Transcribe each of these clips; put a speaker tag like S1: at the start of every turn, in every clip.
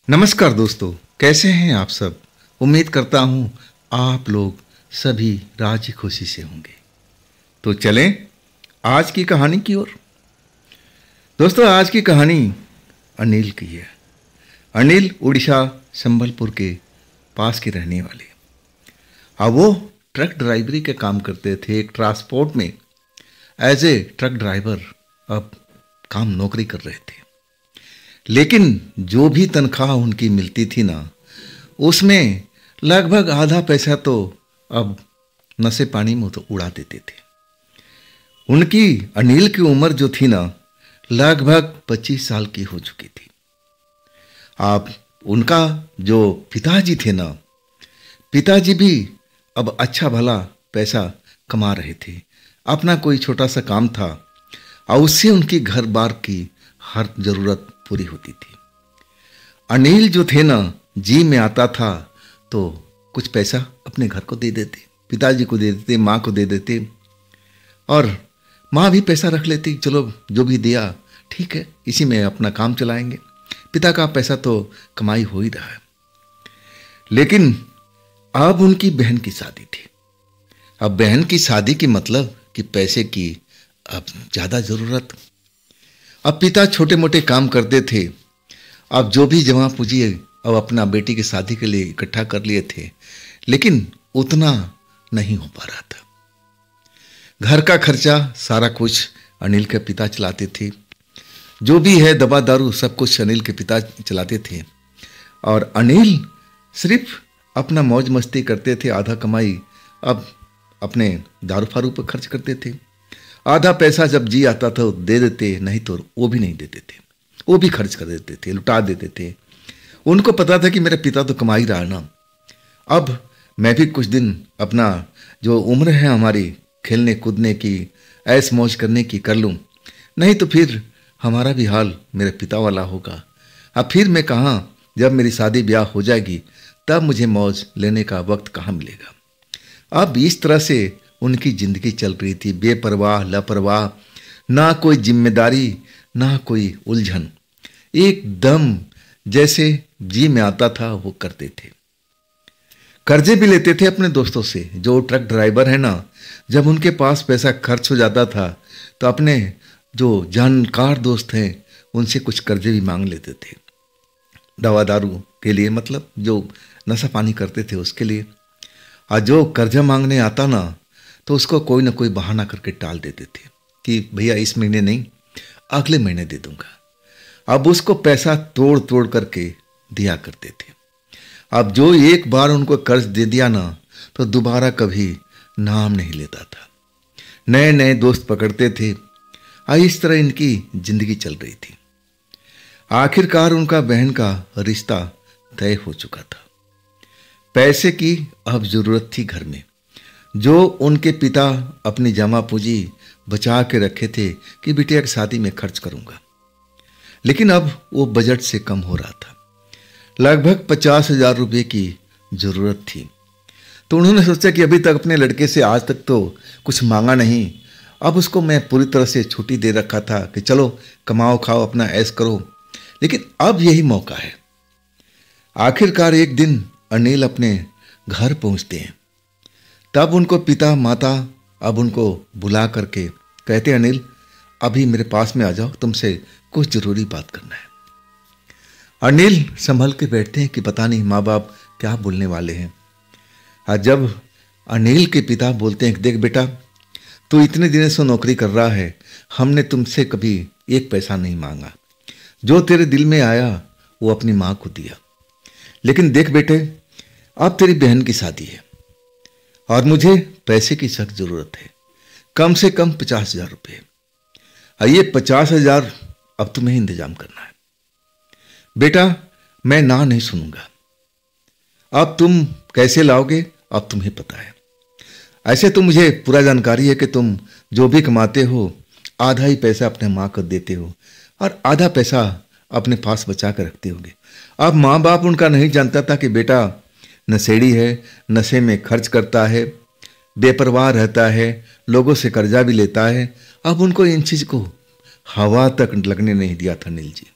S1: नमस्कार दोस्तों, कैसे हैं आप सब। उम्मीद करता हूं आप लोग सभी राजी खुशी से होंगे। तो चलें आज की कहानी की ओर। दोस्तों, आज की कहानी अनिल की है। अनिल उड़ीसा संबलपुर के पास के रहने वाले। अब वो ट्रक ड्राइवरी के काम करते थे, एक ट्रांसपोर्ट में एज ए ट्रक ड्राइवर अब काम नौकरी कर रहे थे। लेकिन जो भी तनख्वाह उनकी मिलती थी ना, उसमें लगभग आधा पैसा तो अब नशे पानी में तो उड़ा देते थे। उनकी अनिल की उम्र जो थी ना, लगभग 25 साल की हो चुकी थी। अब उनका जो पिताजी थे ना, पिताजी भी अब अच्छा भला पैसा कमा रहे थे। अपना कोई छोटा सा काम था और उससे उनकी घर बार की हर जरूरत पूरी होती थी। अनिल जो थे ना, जी में आता था तो कुछ पैसा अपने घर को दे देते, पिताजी को दे देते, माँ को दे देते, और माँ भी पैसा रख लेती। चलो जो भी दिया ठीक है, इसी में अपना काम चलाएंगे, पिता का पैसा तो कमाई हो ही रहा है। लेकिन अब उनकी बहन की शादी थी। अब बहन की शादी की मतलब कि पैसे की अब ज़्यादा ज़रूरत। अब पिता छोटे मोटे काम करते थे। अब जो भी जमा पूंजी अब अपना बेटी की शादी के लिए इकट्ठा कर लिए थे, लेकिन उतना नहीं हो पा रहा था। घर का खर्चा सारा कुछ अनिल के पिता चलाते थे। जो भी है दवा दारू सब कुछ अनिल के पिता चलाते थे, और अनिल सिर्फ अपना मौज मस्ती करते थे। आधा कमाई अब अपने दारू फारू पर खर्च करते थे। आधा पैसा जब जी आता था दे देते, नहीं तो वो भी नहीं देते थे, वो भी खर्च कर देते थे, लुटा देते थे। उनको पता था कि मेरा पिता तो कमा ही रहा है ना, अब मैं भी कुछ दिन अपना जो उम्र है हमारी खेलने कूदने की, ऐश मौज करने की कर लूँ, नहीं तो फिर हमारा भी हाल मेरे पिता वाला होगा। अब फिर मैं कहाँ, जब मेरी शादी ब्याह हो जाएगी तब मुझे मौज लेने का वक्त कहाँ मिलेगा। अब इस तरह से उनकी जिंदगी चल रही थी, बेपरवाह लापरवाह, ना कोई जिम्मेदारी ना कोई उलझन, एकदम जैसे जी में आता था वो करते थे। कर्जे भी लेते थे अपने दोस्तों से। जो ट्रक ड्राइवर है ना, जब उनके पास पैसा खर्च हो जाता था तो अपने जो जानकार दोस्त हैं उनसे कुछ कर्जे भी मांग लेते थे, दवा दारू के लिए, मतलब जो नशा पानी करते थे उसके लिए। और जो कर्जा मांगने आता ना तो उसको कोई ना कोई बहाना करके टाल देते थे कि भैया इस महीने नहीं, अगले महीने दे दूंगा। अब उसको पैसा तोड़ तोड़ करके दिया करते थे। अब जो एक बार उनको कर्ज दे दिया ना तो दोबारा कभी नाम नहीं लेता था, नए नए दोस्त पकड़ते थे। इस तरह इनकी जिंदगी चल रही थी। आखिरकार उनका बहन का रिश्ता तय हो चुका था। पैसे की अब जरूरत थी घर में। जो उनके पिता अपनी जमा पूंजी बचा के रखे थे कि बिटिया की शादी में खर्च करूंगा, लेकिन अब वो बजट से कम हो रहा था। लगभग 50,000 रुपये की जरूरत थी। तो उन्होंने सोचा कि अभी तक अपने लड़के से आज तक तो कुछ मांगा नहीं, अब उसको मैं पूरी तरह से छुट्टी दे रखा था कि चलो कमाओ खाओ अपना ऐश करो, लेकिन अब यही मौका है। आखिरकार एक दिन अनिल अपने घर पहुंचते हैं। तब उनको पिता माता अब उनको बुला करके कहते, अनिल अभी मेरे पास में आ जाओ, तुमसे कुछ जरूरी बात करना है। अनिल संभल के बैठते हैं कि पता नहीं माँ बाप क्या बोलने वाले हैं। और जब अनिल के पिता बोलते हैं, देख बेटा तू इतने दिनों से नौकरी कर रहा है, हमने तुमसे कभी एक पैसा नहीं मांगा, जो तेरे दिल में आया वो अपनी माँ को दिया। लेकिन देख बेटे, अब तेरी बहन की शादी है और मुझे पैसे की सख्त जरूरत है, कम से कम 50,000 रुपये। ये 50,000 अब तुम्हें इंतजाम करना है। बेटा मैं ना नहीं सुनूंगा, अब तुम कैसे लाओगे अब तुम्हें पता है। ऐसे तो मुझे पूरा जानकारी है कि तुम जो भी कमाते हो आधा ही पैसा अपने माँ को देते हो और आधा पैसा अपने पास बचा कर रखते होगे। अब माँ बाप उनका नहीं जानता था कि बेटा नशेड़ी है, नशे में खर्च करता है, बेपरवाह रहता है, लोगों से कर्जा भी लेता है। अब उनको इन चीज़ को हवा तक लगने नहीं दिया था अनिल जी।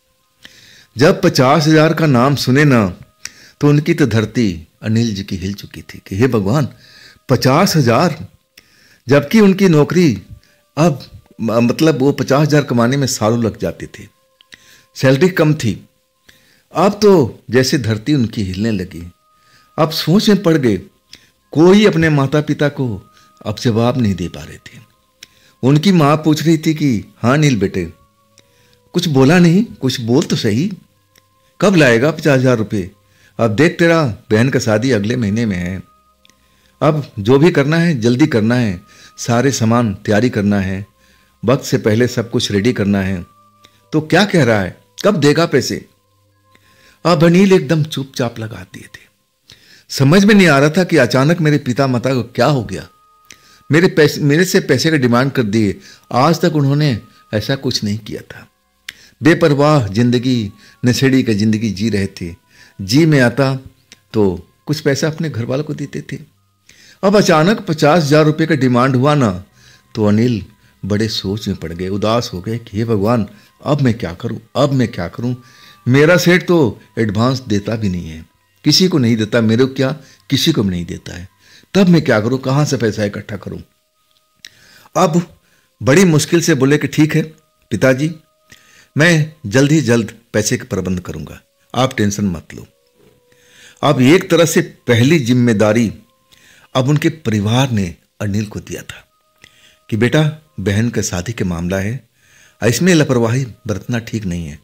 S1: जब 50,000 का नाम सुने ना तो उनकी तो धरती अनिल जी की हिल चुकी थी कि हे भगवान, 50,000, जबकि उनकी नौकरी अब मतलब वो 50,000 कमाने में सालों लग जाते थे, सैलरी कम थी। अब तो जैसे धरती उनकी हिलने लगी। अब सोच में पड़ गए, कोई अपने माता पिता को अब जवाब नहीं दे पा रहे थे। उनकी माँ पूछ रही थी कि हाँ नील बेटे, कुछ बोला नहीं, कुछ बोल तो सही, कब लाएगा 50,000 रुपये? अब देख तेरा बहन का शादी अगले महीने में है, अब जो भी करना है जल्दी करना है, सारे सामान तैयारी करना है, वक्त से पहले सब कुछ रेडी करना है। तो क्या कह रहा है, कब देगा पैसे? अब अनिल एकदम चुपचाप लगा दिए थे। समझ में नहीं आ रहा था कि अचानक मेरे पिता माता को क्या हो गया। मेरे से पैसे का डिमांड कर दिए। आज तक उन्होंने ऐसा कुछ नहीं किया था। बेपरवाह जिंदगी, नशेड़ी की जिंदगी जी रहे थे। जी में आता तो कुछ पैसा अपने घर वालों को देते थे। अब अचानक 50,000 रुपये का डिमांड हुआ ना तो अनिल बड़े सोच में पड़ गए, उदास हो गए कि हे भगवान, अब मैं क्या करूं, अब मैं क्या करूं? मेरा सेठ तो एडवांस देता भी नहीं है, किसी को नहीं देता, मेरे को क्या किसी को भी नहीं देता है। तब मैं क्या करूं, कहां से पैसा इकट्ठा करूं? अब बड़ी मुश्किल से बोले कि ठीक है पिताजी, मैं जल्द ही जल्द पैसे का प्रबंध करूंगा, आप टेंशन मत लो। अब एक तरह से पहली जिम्मेदारी अब उनके परिवार ने अनिल को दिया था कि बेटा, बहन का शादी के मामला है, इसमें लापरवाही बरतना ठीक नहीं है,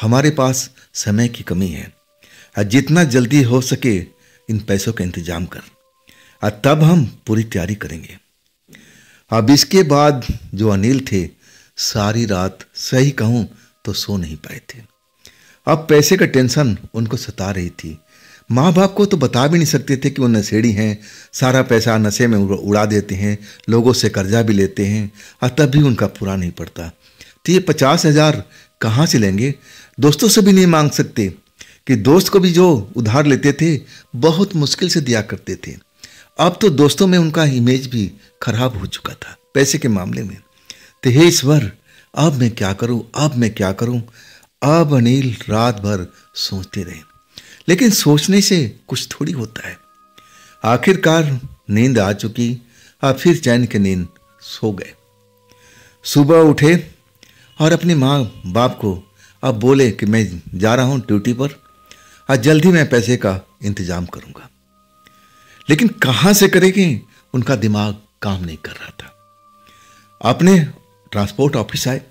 S1: हमारे पास समय की कमी है, जितना जल्दी हो सके इन पैसों का इंतजाम कर, तब हम पूरी तैयारी करेंगे। अब इसके बाद जो अनिल थे, सारी रात सही कहूं तो सो नहीं पाए थे। अब पैसे का टेंशन उनको सता रही थी। माँ बाप को तो बता भी नहीं सकते थे कि वो नशेड़ी हैं, सारा पैसा नशे में उड़ा देते हैं, लोगों से कर्जा भी लेते हैं, और तब भी उनका पूरा नहीं पड़ता। तो ये 50,000 कहाँ से लेंगे? दोस्तों से भी नहीं मांग सकते कि दोस्त को भी जो उधार लेते थे बहुत मुश्किल से दिया करते थे। अब तो दोस्तों में उनका इमेज भी खराब हो चुका था पैसे के मामले में। तो हे ईश्वर, अब मैं क्या करूं, अब मैं क्या करूं? अब अनिल रात भर सोचते रहे, लेकिन सोचने से कुछ थोड़ी होता है। आखिरकार नींद आ चुकी, अब फिर चैन की नींद सो गए। सुबह उठे और अपनी माँ बाप को अब बोले कि मैं जा रहा हूँ ड्यूटी पर, आज जल्दी मैं पैसे का इंतजाम करूँगा। लेकिन कहाँ से करेंगे, उनका दिमाग काम नहीं कर रहा था। अपने ट्रांसपोर्ट ऑफिस आए,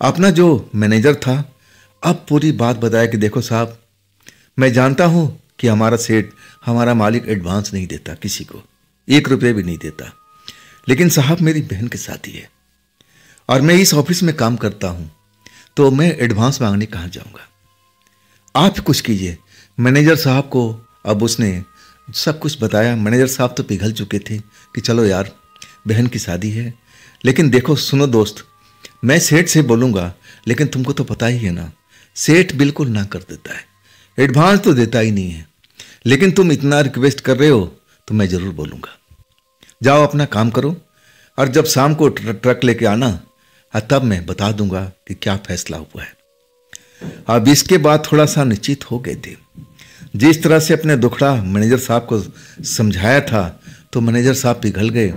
S1: अपना जो मैनेजर था अब पूरी बात बताया कि देखो साहब, मैं जानता हूं कि हमारा सेठ, हमारा मालिक एडवांस नहीं देता, किसी को 1 रुपये भी नहीं देता, लेकिन साहब मेरी बहन की शादी है और मैं इस ऑफिस में काम करता हूं, तो मैं एडवांस मांगने कहाँ जाऊंगा? आप कुछ कीजिए। मैनेजर साहब को अब उसने सब कुछ बताया। मैनेजर साहब तो पिघल चुके थे कि चलो यार, बहन की शादी है, लेकिन देखो सुनो दोस्त, मैं सेठ से बोलूँगा, लेकिन तुमको तो पता ही है ना, सेठ बिल्कुल ना कर देता है, एडवांस तो देता ही नहीं है, लेकिन तुम इतना रिक्वेस्ट कर रहे हो तो मैं ज़रूर बोलूँगा। जाओ अपना काम करो, और जब शाम को ट्रक लेके आना, तब मैं बता दूंगा कि क्या फैसला हुआ है। अब इसके बाद थोड़ा सा निश्चित हो गए थे। जिस तरह से अपने दुखड़ा मैनेजर साहब को समझाया था, तो मैनेजर साहब पिघल गए,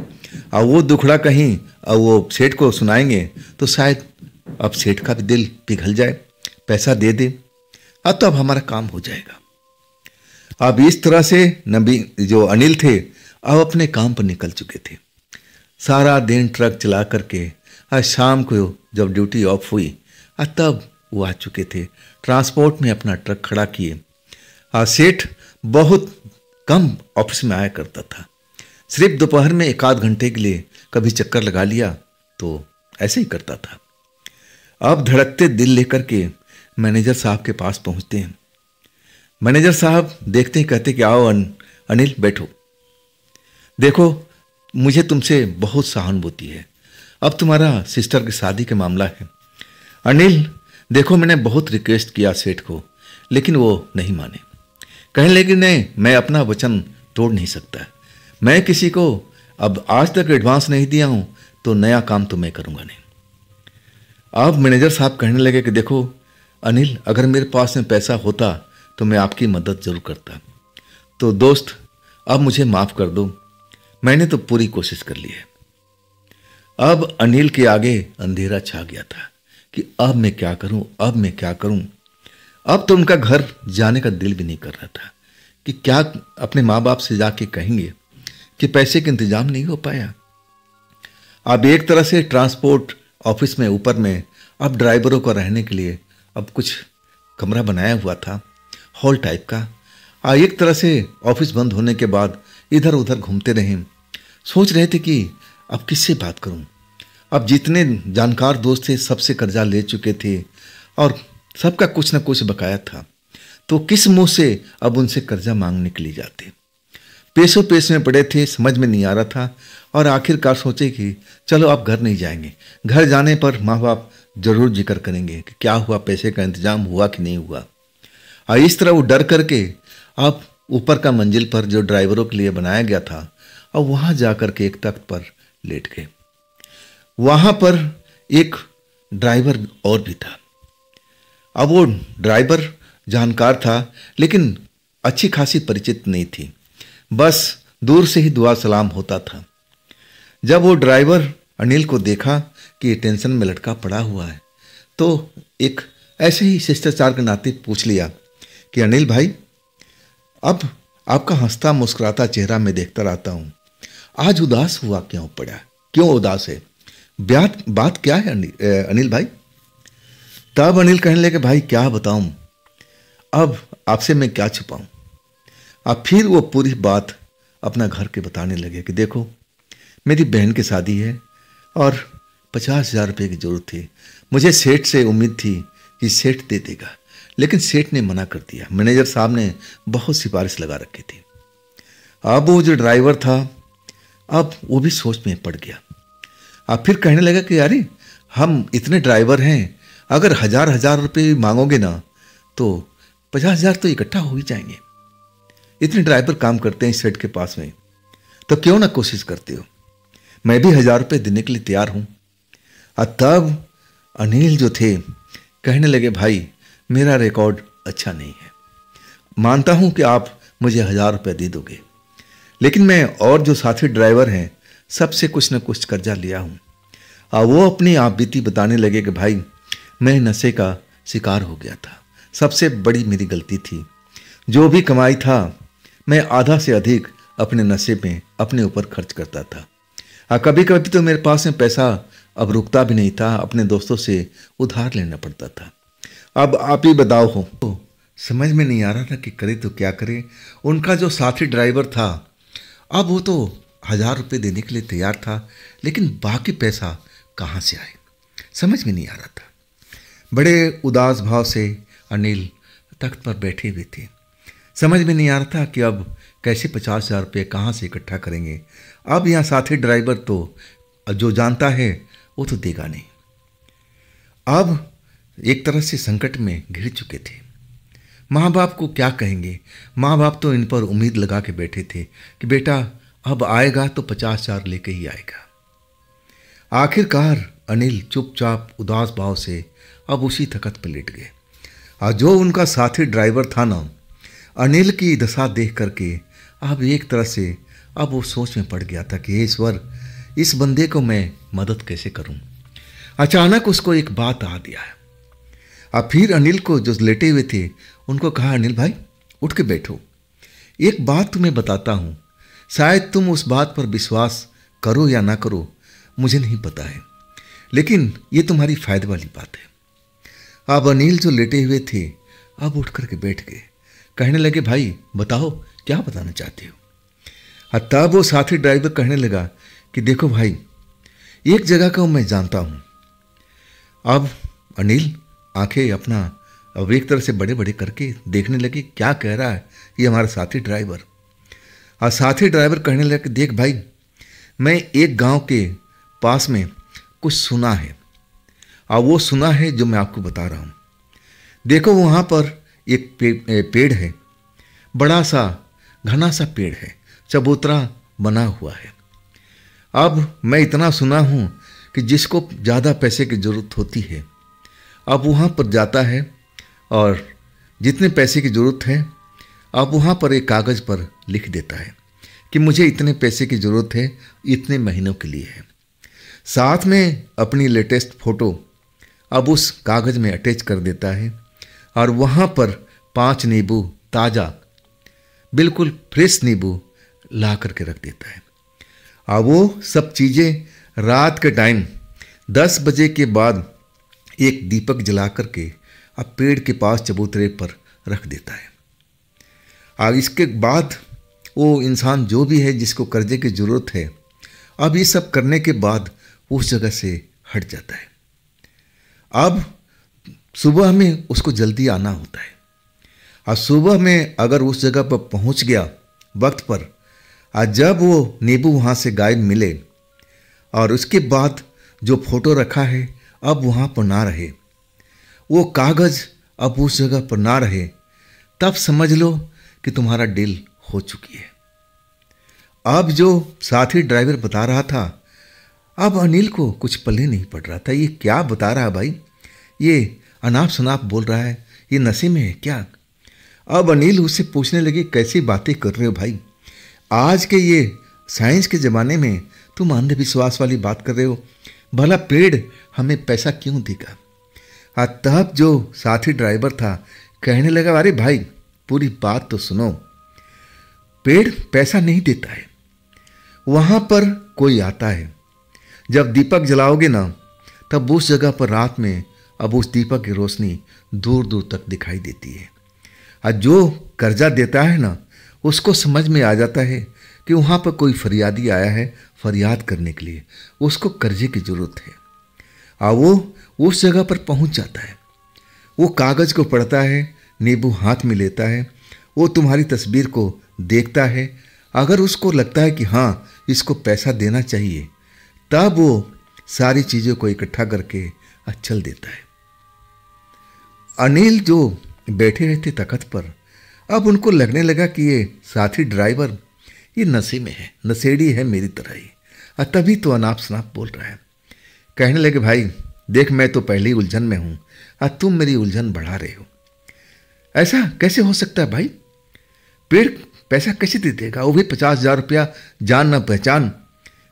S1: और वो दुखड़ा कहीं और वो सेठ को सुनाएंगे तो शायद अब सेठ का भी दिल पिघल जाए, पैसा दे दे, अब तो अब हमारा काम हो जाएगा। अब इस तरह से नबी जो अनिल थे अब अपने काम पर निकल चुके थे। सारा दिन ट्रक चला करके आज शाम को जब ड्यूटी ऑफ हुई तब वो आ चुके थे। ट्रांसपोर्ट में अपना ट्रक खड़ा किए। सेठ बहुत कम ऑफिस में आया करता था, सिर्फ दोपहर में 1-8 घंटे के लिए कभी चक्कर लगा लिया तो ऐसे ही करता था। अब धड़कते दिल लेकर के मैनेजर साहब के पास पहुंचते हैं। मैनेजर साहब देखते ही कहते कि आओ अनिल बैठो, देखो मुझे तुमसे बहुत सहानुभूति है, अब तुम्हारा सिस्टर की शादी का मामला है। अनिल देखो, मैंने बहुत रिक्वेस्ट किया सेठ को, लेकिन वो नहीं माने, कहने लगे नहीं, मैं अपना वचन तोड़ नहीं सकता, मैं किसी को अब आज तक एडवांस नहीं दिया हूं तो नया काम तो मैं करूंगा नहीं। अब मैनेजर साहब कहने लगे कि देखो अनिल, अगर मेरे पास में पैसा होता तो मैं आपकी मदद जरूर करता। तो दोस्त, अब मुझे माफ़ कर दो, मैंने तो पूरी कोशिश कर ली है। अब अनिल के आगे अंधेरा छा गया था कि अब मैं क्या करूं, अब मैं क्या करूं। अब तो उनका घर जाने का दिल भी नहीं कर रहा था कि क्या अपने माँ बाप से जाके कहेंगे कि पैसे का इंतजाम नहीं हो पाया। अब एक तरह से ट्रांसपोर्ट ऑफिस में ऊपर में अब ड्राइवरों को रहने के लिए अब कुछ कमरा बनाया हुआ था, हॉल टाइप का। एक तरह से ऑफिस बंद होने के बाद इधर उधर घूमते रहे, सोच रहे थे कि अब किससे बात करूं। अब जितने जानकार दोस्त थे सबसे कर्जा ले चुके थे और सबका कुछ ना कुछ बकाया था, तो किस मुंह से अब उनसे कर्जा मांगने के लिए जाते। पेशों पेश में पड़े थे, समझ में नहीं आ रहा था। और आखिरकार सोचे कि चलो अब घर नहीं जाएंगे, घर जाने पर माँ बाप जरूर जिक्र करेंगे कि क्या हुआ, पैसे का इंतजाम हुआ कि नहीं हुआ। और इस तरह वो डर करके अब ऊपर का मंजिल पर जो ड्राइवरों के लिए बनाया गया था, और वहां जाकर के एक तख्त पर लेट गए। वहां पर एक ड्राइवर और भी था। अब वो ड्राइवर जानकार था लेकिन अच्छी खासी परिचित नहीं थी, बस दूर से ही दुआ सलाम होता था। जब वो ड्राइवर अनिल को देखा कि टेंशन में लटका पड़ा हुआ है, तो एक ऐसे ही शिष्टाचार के नाते पूछ लिया कि अनिल भाई, अब आपका हंसता मुस्कुराता चेहरा मैं देखता रहता हूं, आज उदास हुआ क्यों पड़ा, क्यों उदास है, बात क्या है अनिल भाई। तब अनिल कहने लगे, भाई क्या बताऊं, अब आपसे मैं क्या छुपाऊं। अब फिर वो पूरी बात अपना घर के बताने लगे कि देखो, मेरी बहन की शादी है और 50,000 रुपये की जरूरत थी। मुझे सेठ से उम्मीद थी कि सेठ दे देगा, लेकिन सेठ ने मना कर दिया। मैनेजर साहब ने बहुत सिफारिश लगा रखी थी। अब वो जो ड्राइवर था, अब वो भी सोच में पड़ गया। अब फिर कहने लगा कि अरे, हम इतने ड्राइवर हैं, अगर हजार रुपये मांगोगे ना तो 50,000 तो इकट्ठा हो ही जाएंगे। इतने ड्राइवर काम करते हैं इस सेठ के पास में, तो क्यों ना कोशिश करते हो, मैं भी 1,000 रुपये देने के लिए तैयार हूं। और तब अनिल जो थे कहने लगे, भाई मेरा रिकॉर्ड अच्छा नहीं है, मानता हूं कि आप मुझे 1,000 रुपये दे दोगे, लेकिन मैं और जो साथी ड्राइवर हैं सबसे कुछ न कुछ कर्जा लिया हूं। और वो अपनी आप बीती बताने लगे कि भाई, मैं नशे का शिकार हो गया था, सबसे बड़ी मेरी गलती थी। जो भी कमाई था मैं आधा से अधिक अपने नशे में अपने ऊपर खर्च करता था। कभी कभी तो मेरे पास में पैसा अब रुकता भी नहीं था, अपने दोस्तों से उधार लेना पड़ता था। अब आप ही बताओ हो, तो समझ में नहीं आ रहा था कि करे तो क्या करे। उनका जो साथी ड्राइवर था, अब वो तो 1,000 रुपये देने के लिए तैयार था, लेकिन बाकी पैसा कहाँ से आए समझ में नहीं आ रहा था। बड़े उदास भाव से अनिल तख्त पर बैठे हुए थे, समझ में नहीं आ रहा था कि अब कैसे 50,000 रुपये कहाँ से इकट्ठा करेंगे। अब यहाँ साथी ड्राइवर तो जो जानता है वो तो देगा नहीं। अब एक तरह से संकट में घिर चुके थे। माँ बाप को क्या कहेंगे, माँ बाप तो इन पर उम्मीद लगा के बैठे थे कि बेटा अब आएगा तो 50,000 लेके ही आएगा। आखिरकार अनिल चुपचाप उदास भाव से अब उसी तख्त पर लेट गए। और जो उनका साथी ड्राइवर था ना, अनिल की दशा देख करके अब एक तरह से अब वो सोच में पड़ गया था कि हे ईश्वर, इस बंदे को मैं मदद कैसे करूं। अचानक उसको एक बात आ दिया। अब फिर अनिल को जो लेटे हुए थे उनको कहा, अनिल भाई उठ के बैठो, एक बात तुम्हें बताता हूं, शायद तुम उस बात पर विश्वास करो या ना करो, मुझे नहीं पता है, लेकिन ये तुम्हारी फायदे वाली बात है। अब अनिल जो लेटे हुए थे अब उठ करके बैठ गए, कहने लगे, भाई बताओ क्या बताना चाहते हो। तब वो साथी ड्राइवर कहने लगा कि देखो भाई, एक जगह का मैं जानता हूं। अब अनिल आंखें अपना अब एक तरह से बड़े बड़े करके देखने लगे क्या कह रहा है ये हमारा साथी ड्राइवर। और साथी ड्राइवर कहने लगे, देख भाई, मैं एक गांव के पास में कुछ सुना है, और वो सुना है जो मैं आपको बता रहा हूं। देखो वहां पर एक पेड़ है, बड़ा सा घना सा पेड़ है, चबूतरा बना हुआ है। अब मैं इतना सुना हूँ कि जिसको ज़्यादा पैसे की ज़रूरत होती है अब वहाँ पर जाता है और जितने पैसे की ज़रूरत है अब वहाँ पर एक कागज़ पर लिख देता है कि मुझे इतने पैसे की ज़रूरत है, इतने महीनों के लिए है। साथ में अपनी लेटेस्ट फ़ोटो अब उस कागज़ में अटैच कर देता है और वहाँ पर 5 नींबू ताज़ा बिल्कुल फ्रेश नींबू ला करके रख देता है। और वो सब चीज़ें रात के टाइम 10 बजे के बाद एक दीपक जला करके अब पेड़ के पास चबूतरे पर रख देता है। और इसके बाद वो इंसान जो भी है जिसको कर्जे की ज़रूरत है, अब ये सब करने के बाद उस जगह से हट जाता है। अब सुबह में उसको जल्दी आना होता है और सुबह में अगर उस जगह पर पहुंच गया वक्त पर और जब वो नींबू वहाँ से गायब मिले और उसके बाद जो फोटो रखा है अब वहाँ पर ना रहे, वो कागज़ अब उस जगह पर ना रहे, तब समझ लो कि तुम्हारा डील हो चुकी है। अब जो साथी ड्राइवर बता रहा था, अब अनिल को कुछ पल्ले नहीं पड़ रहा था। ये क्या बता रहा है भाई, ये अनाप शनाप बोल रहा है, ये नशे में है क्या? अब अनिल उससे पूछने लगे कैसी बातें कर रहे हो भाई, आज के ये साइंस के ज़माने में तुम अंधविश्वास वाली बात कर रहे हो, भला पेड़ हमें पैसा क्यों देगा? तब जो साथी ड्राइवर था कहने लगा, अरे भाई पूरी बात तो सुनो, पेड़ पैसा नहीं देता है, वहाँ पर कोई आता है, जब दीपक जलाओगे ना तब उस जगह पर रात में अब उस दीपक की रोशनी दूर दूर तक दिखाई देती है। और जो कर्जा देता है ना उसको समझ में आ जाता है कि वहाँ पर कोई फरियादी आया है फरियाद करने के लिए, उसको कर्जे की ज़रूरत है। और वो उस जगह पर पहुँच जाता है, वो कागज़ को पढ़ता है, नींबू हाथ में लेता है, वो तुम्हारी तस्वीर को देखता है। अगर उसको लगता है कि हाँ इसको पैसा देना चाहिए, तब वो सारी चीज़ों को इकट्ठा करके चल देता है। अनिल जो बैठे रहते तख्त पर, अब उनको लगने लगा कि ये साथी ड्राइवर ये नशे में है, नशेड़ी है मेरी तरह ही, और तभी तो अनाप शनाप बोल रहा है। कहने लगे, भाई देख मैं तो पहले ही उलझन में हूँ और तुम मेरी उलझन बढ़ा रहे हो, ऐसा कैसे हो सकता है भाई, पेड़ पैसा कैसे दे देगा, वो भी 50,000 रुपया जान ना पहचान,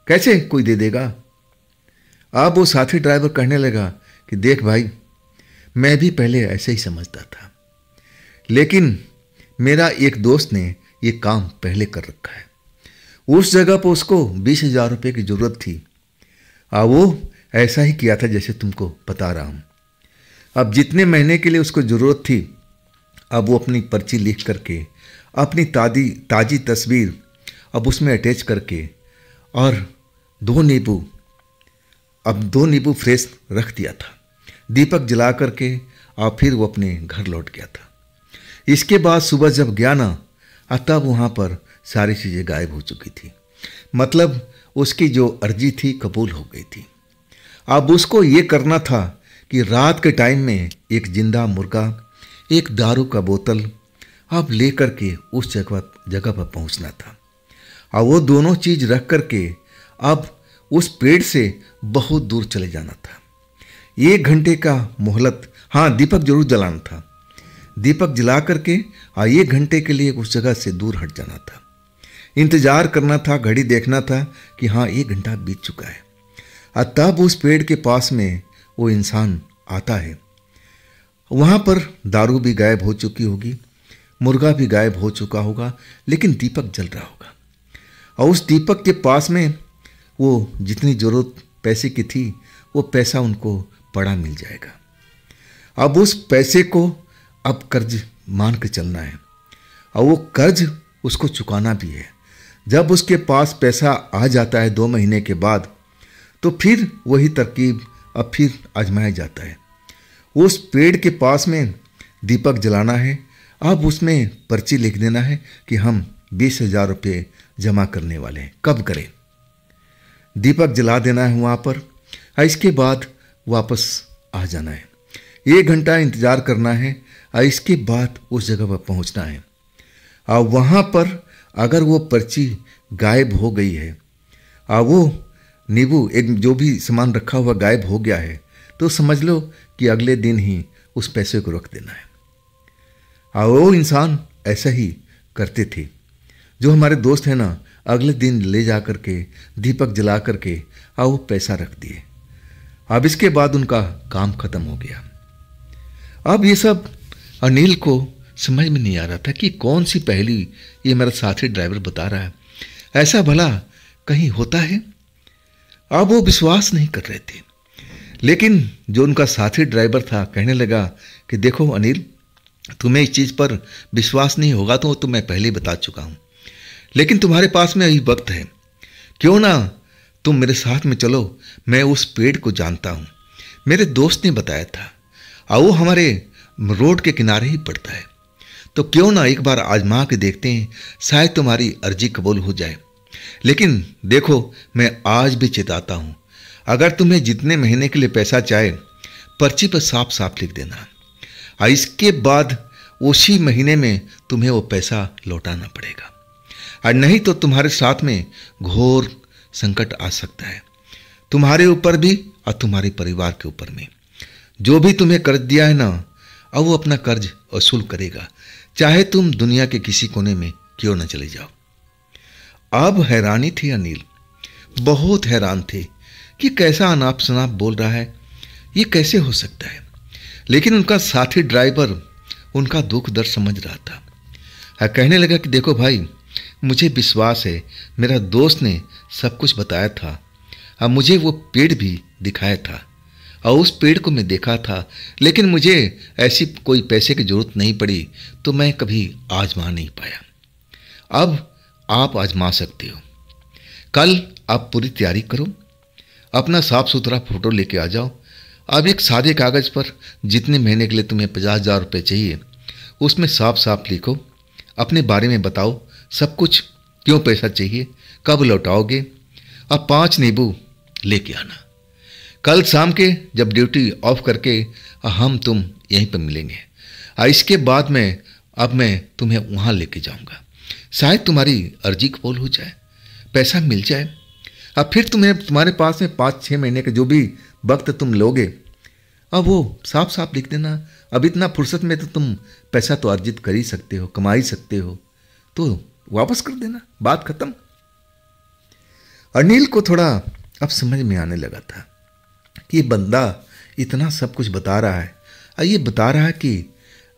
S1: कैसे कोई दे देगा? अब वो साथी ड्राइवर कहने लगा कि देख भाई मैं भी पहले ऐसे ही समझता था, लेकिन मेरा एक दोस्त ने ये काम पहले कर रखा है, उस जगह पर उसको 20,000 रुपये की ज़रूरत थी और वो ऐसा ही किया था जैसे तुमको बता रहा हूँ। अब जितने महीने के लिए उसको ज़रूरत थी, अब वो अपनी पर्ची लिख करके अपनी ताज़ी तस्वीर अब उसमें अटैच करके और 2 नींबू फ्रेश रख दिया था, दीपक जला करके, और फिर वो अपने घर लौट गया था। इसके बाद सुबह जब गया ना, तब वहाँ पर सारी चीज़ें गायब हो चुकी थी, मतलब उसकी जो अर्जी थी कबूल हो गई थी। अब उसको ये करना था कि रात के टाइम में एक जिंदा मुर्गा, एक दारू का बोतल अब ले करके उस जगह पर पहुंचना था, और वो दोनों चीज़ रख करके अब उस पेड़ से बहुत दूर चले जाना था। 1 घंटे का मोहलत, हाँ दीपक जरूर जलाना था, दीपक जला करके 1 घंटे के लिए उस जगह से दूर हट जाना था, इंतज़ार करना था, घड़ी देखना था कि हाँ 1 घंटा बीत चुका है, और तब उस पेड़ के पास में वो इंसान आता है। वहाँ पर दारू भी गायब हो चुकी होगी, मुर्गा भी गायब हो चुका होगा, लेकिन दीपक जल रहा होगा, और उस दीपक के पास में वो जितनी ज़रूरत पैसे की थी वो पैसा उनको पड़ा मिल जाएगा। अब उस पैसे को अब कर्ज मान के चलना है, और वो कर्ज उसको चुकाना भी है। जब उसके पास पैसा आ जाता है 2 महीने के बाद, तो फिर वही तरकीब अब फिर आजमाया जाता है। उस पेड़ के पास में दीपक जलाना है, अब उसमें पर्ची लिख देना है कि हम 20,000 रुपये जमा करने वाले हैं, कब करें। दीपक जला देना है वहाँ पर, और इसके बाद वापस आ जाना है, 1 घंटा इंतज़ार करना है, और इसके बाद उस जगह पर पहुँचना है। और वहाँ पर अगर वो पर्ची गायब हो गई है और वो नींबू एक जो भी सामान रखा हुआ गायब हो गया है, तो समझ लो कि अगले दिन ही उस पैसे को रख देना है। और वो इंसान ऐसा ही करते थे। जो हमारे दोस्त हैं ना, अगले दिन ले जा कर के दीपक जला कर के वो पैसा रख दिए। अब इसके बाद उनका काम खत्म हो गया। अब ये सब अनिल को समझ में नहीं आ रहा था कि कौन सी पहेली ये मेरा साथी ड्राइवर बता रहा है, ऐसा भला कहीं होता है। अब वो विश्वास नहीं कर रहे थे, लेकिन जो उनका साथी ड्राइवर था कहने लगा कि देखो अनिल, तुम्हें इस चीज़ पर विश्वास नहीं होगा तो मैं पहले ही बता चुका हूँ, लेकिन तुम्हारे पास में अभी वक्त है, क्यों ना तुम मेरे साथ में चलो। मैं उस पेड़ को जानता हूँ, मेरे दोस्त ने बताया था, और वो हमारे रोड के किनारे ही पड़ता है। तो क्यों ना एक बार आजमा के देखते हैं, शायद तुम्हारी अर्जी कबूल हो जाए। लेकिन देखो, मैं आज भी चेताता हूँ, अगर तुम्हें जितने महीने के लिए पैसा चाहे पर्ची पर साफ साफ लिख देना, और इसके बाद उसी महीने में तुम्हें वो पैसा लौटाना पड़ेगा, और नहीं तो तुम्हारे साथ में घोर संकट आ सकता है, तुम्हारे ऊपर भी और तुम्हारे परिवार के ऊपर में। जो भी तुम्हें कर्ज दिया है ना, अब वो अपना कर्ज वसूल करेगा, चाहे तुम दुनिया के किसी कोने में क्यों न चले जाओ। अब हैरानी थी अनिल, बहुत हैरान थे कि कैसा अनाप शनाप बोल रहा है, ये कैसे हो सकता है। लेकिन उनका साथी ड्राइवर उनका दुख दर्द समझ रहा था। कहने लगा कि देखो भाई, मुझे विश्वास है, मेरा दोस्त ने सब कुछ बताया था, अब मुझे वो पेड़ भी दिखाया था, और उस पेड़ को मैं देखा था, लेकिन मुझे ऐसी कोई पैसे की जरूरत नहीं पड़ी, तो मैं कभी आजमा नहीं पाया। अब आप आजमा सकते हो। कल आप पूरी तैयारी करो, अपना साफ सुथरा फोटो लेके आ जाओ। अब एक सादे कागज़ पर जितने महीने के लिए तुम्हें 50,000 रुपये चाहिए, उसमें साफ साफ लिखो, अपने बारे में बताओ सब कुछ, क्यों पैसा चाहिए, कब लौटाओगे। अब 5 नींबू लेके आना। कल शाम के जब ड्यूटी ऑफ करके हम तुम यहीं पर मिलेंगे, और इसके बाद में अब मैं तुम्हें वहाँ लेके जाऊँगा, शायद तुम्हारी अर्जी कबूल हो जाए, पैसा मिल जाए। अब फिर तुम्हारे पास में 5-6 महीने का जो भी वक्त तुम लोगे, अब वो साफ साफ लिख देना। अब इतना फुर्सत में तो तुम पैसा तो अर्जित कर ही सकते हो, कमा ही सकते हो, तो वापस कर देना, बात खत्म। अनिल को थोड़ा अब समझ में आने लगा था कि ये बंदा इतना सब कुछ बता रहा है, और ये बता रहा है कि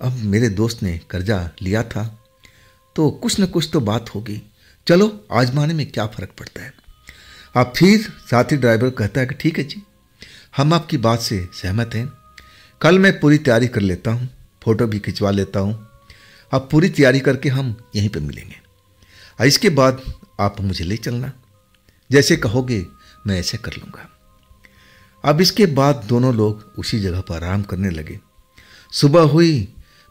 S1: अब मेरे दोस्त ने कर्जा लिया था, तो कुछ न कुछ तो बात होगी, चलो आजमाने में क्या फ़र्क पड़ता है। अब फिर साथी ड्राइवर कहता है कि ठीक है जी, हम आपकी बात से सहमत हैं, कल मैं पूरी तैयारी कर लेता हूँ, फ़ोटो भी खिंचवा लेता हूँ, अब पूरी तैयारी करके हम यहीं पर मिलेंगे, और इसके बाद आप मुझे ले चलना, जैसे कहोगे मैं ऐसे कर लूँगा। अब इसके बाद दोनों लोग उसी जगह पर आराम करने लगे। सुबह हुई,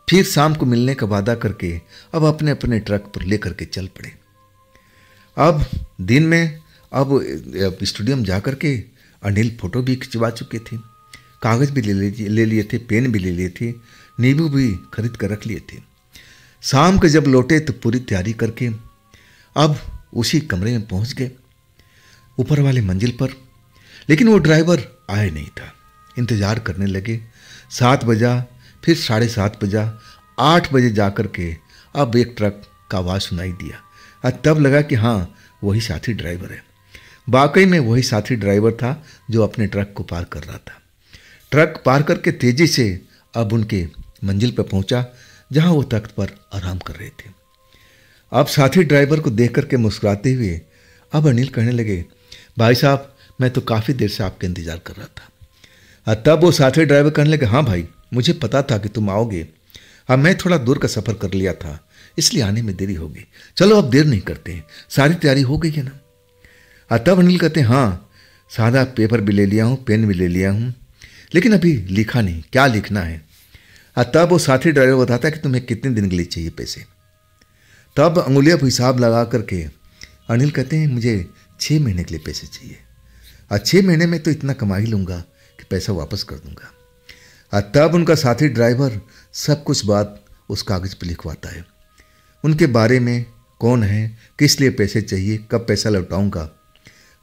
S1: फिर शाम को मिलने का वादा करके अब अपने अपने ट्रक पर लेकर के चल पड़े। अब दिन में अब स्टेडियम जा कर के अनिल फ़ोटो भी खिंचवा चुके थे, कागज़ भी ले लिए थे, पेन भी ले लिए थे, नींबू भी खरीद कर रख लिए थे। शाम को जब लौटे तो पूरी तैयारी करके अब उसी कमरे में पहुंच गए, ऊपर वाले मंजिल पर। लेकिन वो ड्राइवर आया नहीं था। इंतज़ार करने लगे, 7 बजा, फिर 7:30 बजा, 8 बजे जा कर के अब एक ट्रक का आवाज़ सुनाई दिया, और तब लगा कि हाँ, वही साथी ड्राइवर है। वाकई में वही साथी ड्राइवर था जो अपने ट्रक को पार कर रहा था। ट्रक पार करके तेज़ी से अब उनके मंजिल पर पहुंचा, जहां वो तख्त पर आराम कर रहे थे। अब साथी ड्राइवर को देख करके मुस्कुराते हुए अब अनिल कहने लगे, भाई साहब, मैं तो काफ़ी देर से आपका इंतज़ार कर रहा था। और तब वो साथी ड्राइवर कहने लगे, हाँ भाई, मुझे पता था कि तुम आओगे, अब मैं थोड़ा दूर का सफ़र कर लिया था, इसलिए आने में देरी हो गई। चलो अब देर नहीं करते हैं, सारी तैयारी हो गई है ना। और तब अनिल कहते हैं, हाँ, सादा पेपर भी ले लिया हूँ, पेन भी ले लिया हूँ, लेकिन अभी लिखा नहीं, क्या लिखना है। और तब वो साथी ड्राइवर बताता है कि तुम्हें कितने दिन के लिए चाहिए पैसे। तब अंगुलियों पर हिसाब लगा करके अनिल कहते हैं, मुझे 6 महीने के लिए पैसे चाहिए, और 6 महीने में तो इतना कमा ही लूँगा कि पैसा वापस कर दूँगा। और तब उनका साथी ड्राइवर सब कुछ बात उस कागज़ पर लिखवाता है, उनके बारे में, कौन है, किस लिए पैसे चाहिए, कब पैसा लौटाऊँगा।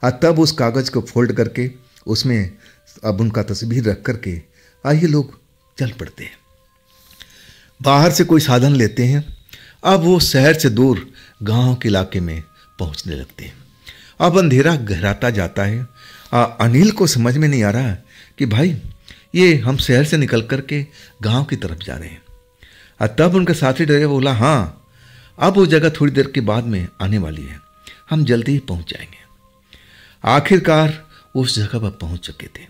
S1: और तब उस कागज़ को फोल्ड करके उसमें अब उनका तस्वीर रख करके आइए लोग चल पड़ते हैं। बाहर से कोई साधन लेते हैं। अब वो शहर से दूर गांव के इलाके में पहुंचने लगते हैं। अब अंधेरा गहराता जाता है। अनिल को समझ में नहीं आ रहा कि भाई ये हम शहर से निकल कर के गांव की तरफ जा रहे हैं। तब उनका साथी ड्राइवर बोला, हाँ अब वो जगह थोड़ी देर के बाद में आने वाली है, हम जल्दी ही पहुंच जाएंगे। आखिरकार उस जगह पर पहुंच चुके थे।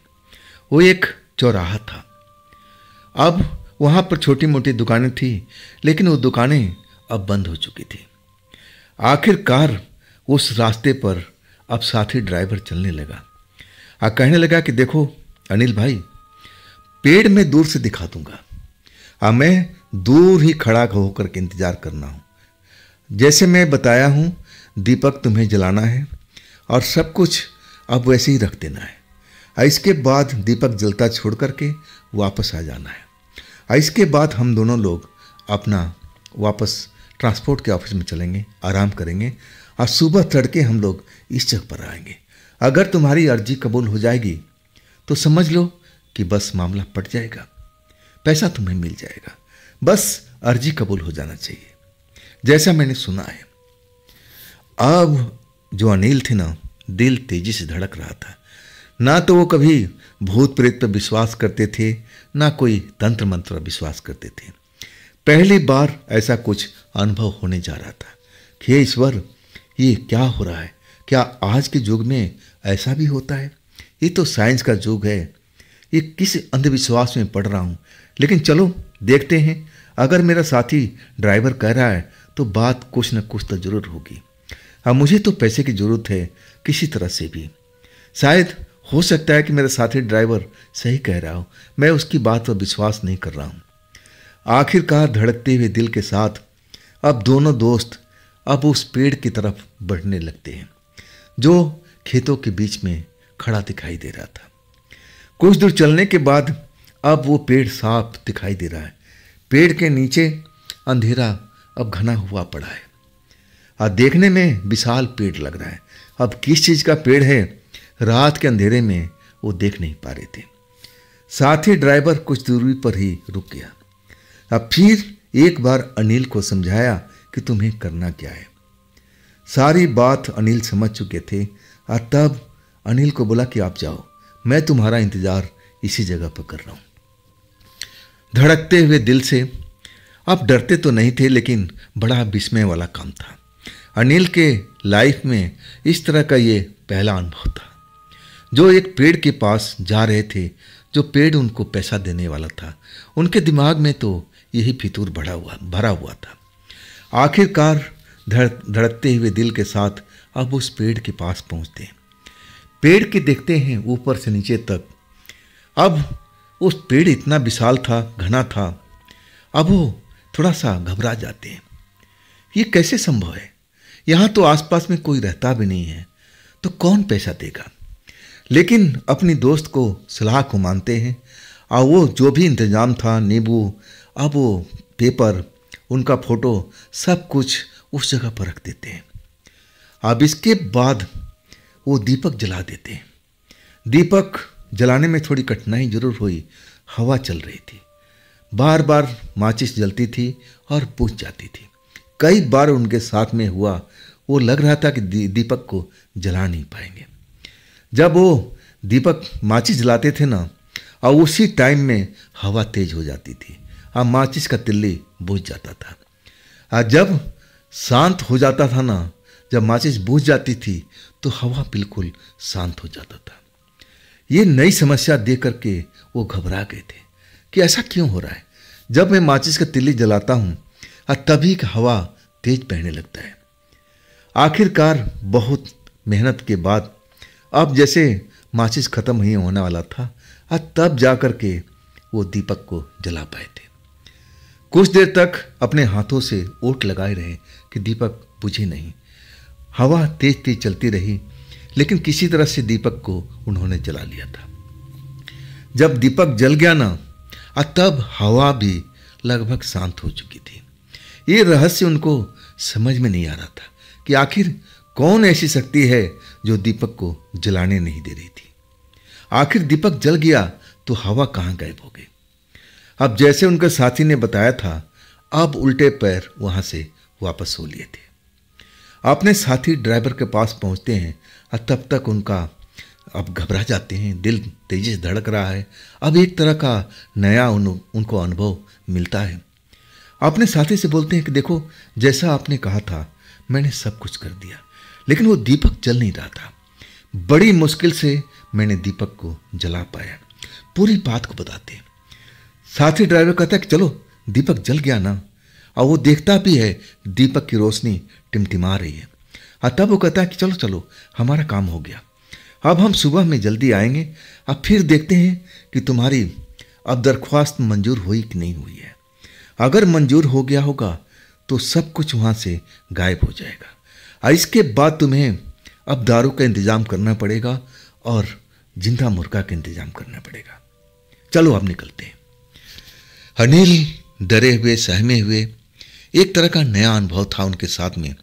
S1: वो एक चौराहा था। अब वहाँ पर छोटी मोटी दुकानें थी, लेकिन वो दुकानें अब बंद हो चुकी थी। आखिरकार उस रास्ते पर अब साथी ड्राइवर चलने लगा और कहने लगा कि देखो अनिल भाई, पेड़ में दूर से दिखा दूंगा, अब मैं दूर ही खड़ा होकर के इंतजार करना हूँ। जैसे मैं बताया हूँ दीपक तुम्हें जलाना है और सब कुछ अब वैसे ही रख देना है। और इसके बाद दीपक जलता छोड़ करके वापस आ जाना है। और इसके बाद हम दोनों लोग अपना वापस ट्रांसपोर्ट के ऑफिस में चलेंगे, आराम करेंगे और सुबह तड़के हम लोग इस जगह पर आएंगे। अगर तुम्हारी अर्जी कबूल हो जाएगी तो समझ लो कि बस मामला पट जाएगा, पैसा तुम्हें मिल जाएगा, बस अर्जी कबूल हो जाना चाहिए, जैसा मैंने सुना है। अब जो अनिल थे ना, दिल तेजी से धड़क रहा था। ना तो वो कभी भूत प्रेत पर विश्वास करते थे, ना कोई तंत्र मंत्र पर विश्वास करते थे। पहली बार ऐसा कुछ अनुभव होने जा रहा था कि हे ईश्वर, ये क्या हो रहा है? क्या आज के युग में ऐसा भी होता है? ये तो साइंस का युग है, ये किस अंधविश्वास में पड़ रहा हूँ। लेकिन चलो देखते हैं, अगर मेरा साथी ड्राइवर कह रहा है तो बात कुछ न कुछ तो जरूर होगी। अब मुझे तो पैसे की ज़रूरत है किसी तरह से भी। शायद हो सकता है कि मेरा साथी ड्राइवर सही कह रहा हो, मैं उसकी बात पर विश्वास नहीं कर रहा हूँ। आखिरकार धड़कते हुए दिल के साथ अब दोनों दोस्त अब उस पेड़ की तरफ बढ़ने लगते हैं जो खेतों के बीच में खड़ा दिखाई दे रहा था। कुछ दूर चलने के बाद अब वो पेड़ साफ दिखाई दे रहा है। पेड़ के नीचे अंधेरा अब घना हुआ पड़ा है और देखने में विशाल पेड़ लग रहा है। अब किस चीज़ का पेड़ है, रात के अंधेरे में वो देख नहीं पा रहे थे। साथी ड्राइवर कुछ दूरी पर ही रुक गया। अब फिर एक बार अनिल को समझाया कि तुम्हें करना क्या है। सारी बात अनिल समझ चुके थे और तब अनिल को बोला कि आप जाओ, मैं तुम्हारा इंतजार इसी जगह पर कर रहा हूँ। धड़कते हुए दिल से, अब डरते तो नहीं थे लेकिन बड़ा विस्मय वाला काम था। अनिल के लाइफ में इस तरह का ये पहला अनुभव था। जो एक पेड़ के पास जा रहे थे, जो पेड़ उनको पैसा देने वाला था, उनके दिमाग में तो यही फितूर भरा हुआ था। आखिरकार धड़कते हुए दिल के साथ अब उस पेड़ के पास पहुंचते हैं। पेड़ के देखते हैं ऊपर से नीचे तक। अब उस पेड़ इतना विशाल था, घना था। अब वो थोड़ा सा घबरा जाते हैं। ये कैसे संभव है? यहाँ तो आसपास में कोई रहता भी नहीं है, तो कौन पैसा देगा? लेकिन अपनी दोस्त को सलाह को मानते हैं और वो जो भी इंतजाम था, नींबू, अब वो पेपर, उनका फोटो, सब कुछ उस जगह पर रख देते हैं। अब इसके बाद वो दीपक जला देते हैं। दीपक जलाने में थोड़ी कठिनाई जरूर हुई, हवा चल रही थी, बार बार माचिस जलती थी और बुझ जाती थी। कई बार उनके साथ में हुआ, वो लग रहा था कि दीपक को जला नहीं पाएंगे। जब वो दीपक माचिस जलाते थे ना, और उसी टाइम में हवा तेज हो जाती थी और माचिस का तिल्ली बुझ जाता था। और जब शांत हो जाता था ना, जब माचिस बुझ जाती थी तो हवा बिल्कुल शांत हो जाता था। ये नई समस्या देख करके वो घबरा गए थे कि ऐसा क्यों हो रहा है। जब मैं माचिस का तिल्ली जलाता हूँ और तभी हवा तेज बहने लगता है। आखिरकार बहुत मेहनत के बाद अब जैसे माचिस खत्म ही होने वाला था और तब जा कर के वो दीपक को जला पाए थे। कुछ देर तक अपने हाथों से ओट लगाए रहे कि दीपक बुझे नहीं। हवा तेज तेज चलती रही, लेकिन किसी तरह से दीपक को उन्होंने जला लिया था। जब दीपक जल गया ना, तब हवा भी लगभग शांत हो चुकी थी। ये रहस्य उनको समझ में नहीं आ रहा था कि आखिर कौन ऐसी शक्ति है जो दीपक को जलाने नहीं दे रही थी। आखिर दीपक जल गया तो हवा कहाँ गायब हो गई। अब जैसे उनके साथी ने बताया था, अब उल्टे पैर वहां से वापस हो लिए थे। अपने साथी ड्राइवर के पास पहुंचते हैं और तब तक उनका अब घबरा जाते हैं, दिल तेजी से धड़क रहा है। अब एक तरह का नया उनको अनुभव मिलता है। अपने साथी से बोलते हैं कि देखो, जैसा आपने कहा था मैंने सब कुछ कर दिया, लेकिन वो दीपक जल नहीं रहा था। बड़ी मुश्किल से मैंने दीपक को जला पाया। पूरी बात को बताते हैं। साथी ड्राइवर कहता है कि चलो, दीपक जल गया ना। और वो देखता भी है दीपक की रोशनी टिमटिमा रही है। और तब वो कहता है कि चलो चलो, हमारा काम हो गया, अब हम सुबह में जल्दी आएंगे, अब फिर देखते हैं कि तुम्हारी अब दरख्वास्त मंजूर हुई कि नहीं हुई है। अगर मंजूर हो गया होगा तो सब कुछ वहाँ से गायब हो जाएगा, और इसके बाद तुम्हें अब दारू का इंतज़ाम करना पड़ेगा और जिंदा मुर्गा का इंतज़ाम करना पड़ेगा। चलो अब निकलते हैं। अनिल डरे हुए, सहमे हुए, एक तरह का नया अनुभव था उनके साथ में।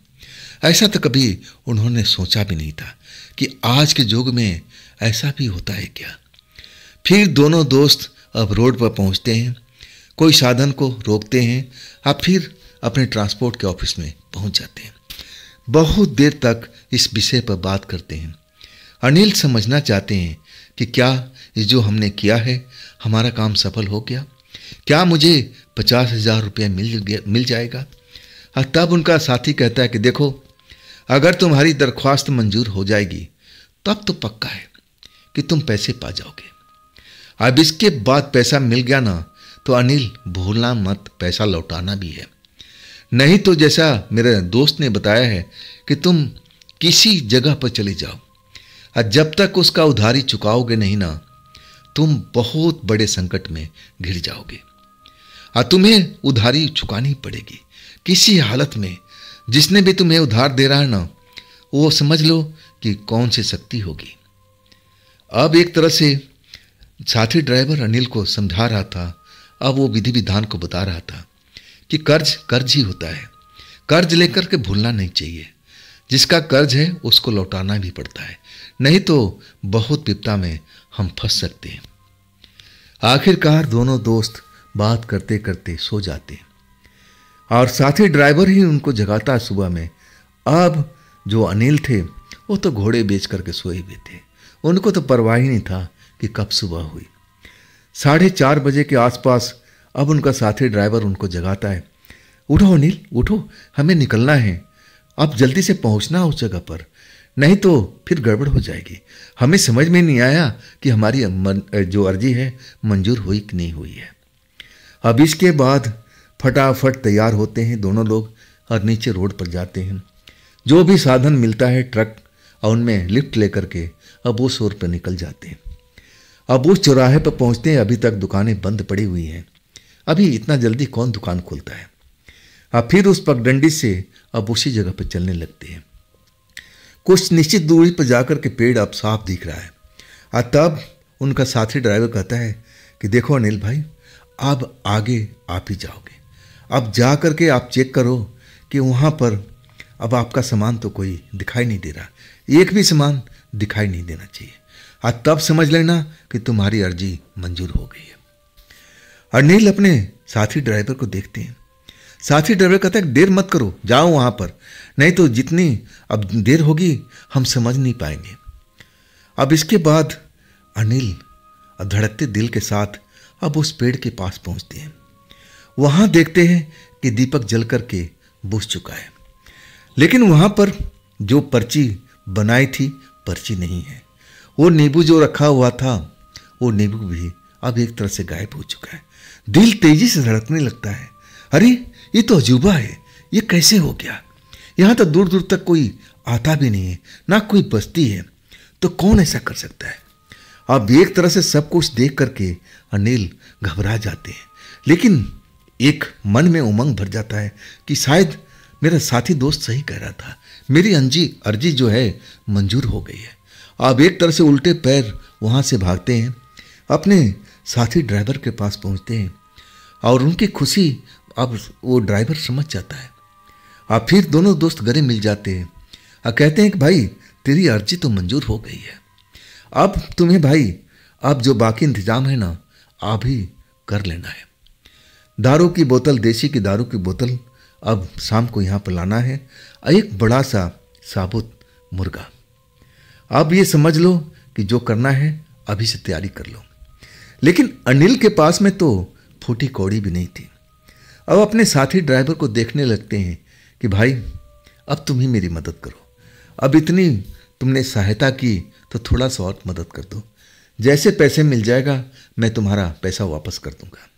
S1: ऐसा तो कभी उन्होंने सोचा भी नहीं था कि आज के युग में ऐसा भी होता है क्या। फिर दोनों दोस्त अब रोड पर पहुंचते हैं, कोई साधन को रोकते हैं, अब फिर अपने ट्रांसपोर्ट के ऑफिस में पहुंच जाते हैं। बहुत देर तक इस विषय पर बात करते हैं। अनिल समझना चाहते हैं कि क्या ये जो हमने किया है हमारा काम सफल हो गया, क्या मुझे 50,000 रुपया मिल जाएगा। और तब उनका साथी कहता है कि देखो, अगर तुम्हारी दरख्वास्त मंजूर हो जाएगी तब तो पक्का है कि तुम पैसे पा जाओगे। अब इसके बाद पैसा मिल गया ना तो अनिल भूलना मत, पैसा लौटाना भी है। नहीं तो जैसा मेरे दोस्त ने बताया है कि तुम किसी जगह पर चले जाओ और जब तक उसका उधारी चुकाओगे नहीं ना, तुम बहुत बड़े संकट में घिर जाओगे और तुम्हें उधारी चुकानी पड़ेगी किसी हालत में। जिसने भी तुम्हें उधार दे रहा है ना, वो समझ लो कि कौन सी शक्ति होगी। अब एक तरह से साथी ड्राइवर अनिल को समझा रहा था, अब वो विधि विधान को बता रहा था कि कर्ज कर्ज ही होता है, कर्ज लेकर के भूलना नहीं चाहिए। जिसका कर्ज है उसको लौटाना भी पड़ता है, नहीं तो बहुत विपदा में हम फंस सकते हैं। आखिरकार दोनों दोस्त बात करते करते सो जाते हैं और साथी ड्राइवर ही उनको जगाता है सुबह में। अब जो अनिल थे वो तो घोड़े बेच करके सोए हुए थे, उनको तो परवाह ही नहीं था कि कब सुबह हुई। 4:30 बजे के आसपास अब उनका साथी ड्राइवर उनको जगाता है, उठो अनिल उठो, हमें निकलना है, अब जल्दी से पहुंचना उस जगह पर, नहीं तो फिर गड़बड़ हो जाएगी। हमें समझ में नहीं आया कि हमारी जो अर्जी है मंजूर हुई कि नहीं हुई है। अब इसके बाद फटाफट तैयार होते हैं दोनों लोग और नीचे रोड पर जाते हैं। जो भी साधन मिलता है ट्रक और उनमें लिफ्ट लेकर के अब उस ओर पर निकल जाते हैं। अब उस चौराहे पर पहुंचते हैं, अभी तक दुकानें बंद पड़ी हुई हैं, अभी इतना जल्दी कौन दुकान खोलता है। अब फिर उस पगडंडी से अब उसी जगह पर चलने लगते हैं। कुछ निश्चित दूरी पर जाकर के पेड़ अब साफ दिख रहा है और तब उनका साथी ड्राइवर कहता है कि देखो अनिल भाई, अब आगे आप ही जाओगे, अब जा कर के आप चेक करो कि वहाँ पर अब आपका सामान तो कोई दिखाई नहीं दे रहा, एक भी सामान दिखाई नहीं देना चाहिए, और तब समझ लेना कि तुम्हारी अर्जी मंजूर हो गई है। अनिल अपने साथी ड्राइवर को देखते हैं। साथी ड्राइवर कहता है देर मत करो, जाओ वहाँ पर, नहीं तो जितनी अब देर होगी हम समझ नहीं पाएंगे। अब इसके बाद अनिल धड़कते दिल के साथ अब उस पेड़ के पास पहुँचते हैं। वहाँ देखते हैं कि दीपक जल करके बुझ चुका है, लेकिन वहाँ पर जो पर्ची बनाई थी पर्ची नहीं है। वो नींबू जो रखा हुआ था वो नींबू भी अब एक तरह से गायब हो चुका है। दिल तेजी से धड़कने लगता है, अरे ये तो अजूबा है, ये कैसे हो गया। यहाँ तो दूर दूर तक कोई आता भी नहीं है, ना कोई बस्ती है, तो कौन ऐसा कर सकता है। अब एक तरह से सब कुछ देख करके अनिल घबरा जाते हैं, लेकिन एक मन में उमंग भर जाता है कि शायद मेरा साथी दोस्त सही कह रहा था, मेरी अर्जी जो है मंजूर हो गई है। अब एक तरह से उल्टे पैर वहाँ से भागते हैं, अपने साथी ड्राइवर के पास पहुँचते हैं और उनकी खुशी अब वो ड्राइवर समझ जाता है। अब फिर दोनों दोस्त गले मिल जाते हैं और कहते हैं कि भाई तेरी अर्जी तो मंजूर हो गई है, अब तुम्हें भाई अब जो बाकी इंतजाम है ना आप ही कर लेना है। दारू की बोतल, देसी की दारू की बोतल अब शाम को यहाँ पर लाना है, एक बड़ा सा साबुत मुर्गा। अब ये समझ लो कि जो करना है अभी से तैयारी कर लो। लेकिन अनिल के पास में तो फूटी कौड़ी भी नहीं थी। अब अपने साथी ड्राइवर को देखने लगते हैं कि भाई अब तुम ही मेरी मदद करो, अब इतनी तुमने सहायता की तो थोड़ा सा और मदद कर दो, जैसे पैसे मिल जाएगा मैं तुम्हारा पैसा वापस कर दूंगा।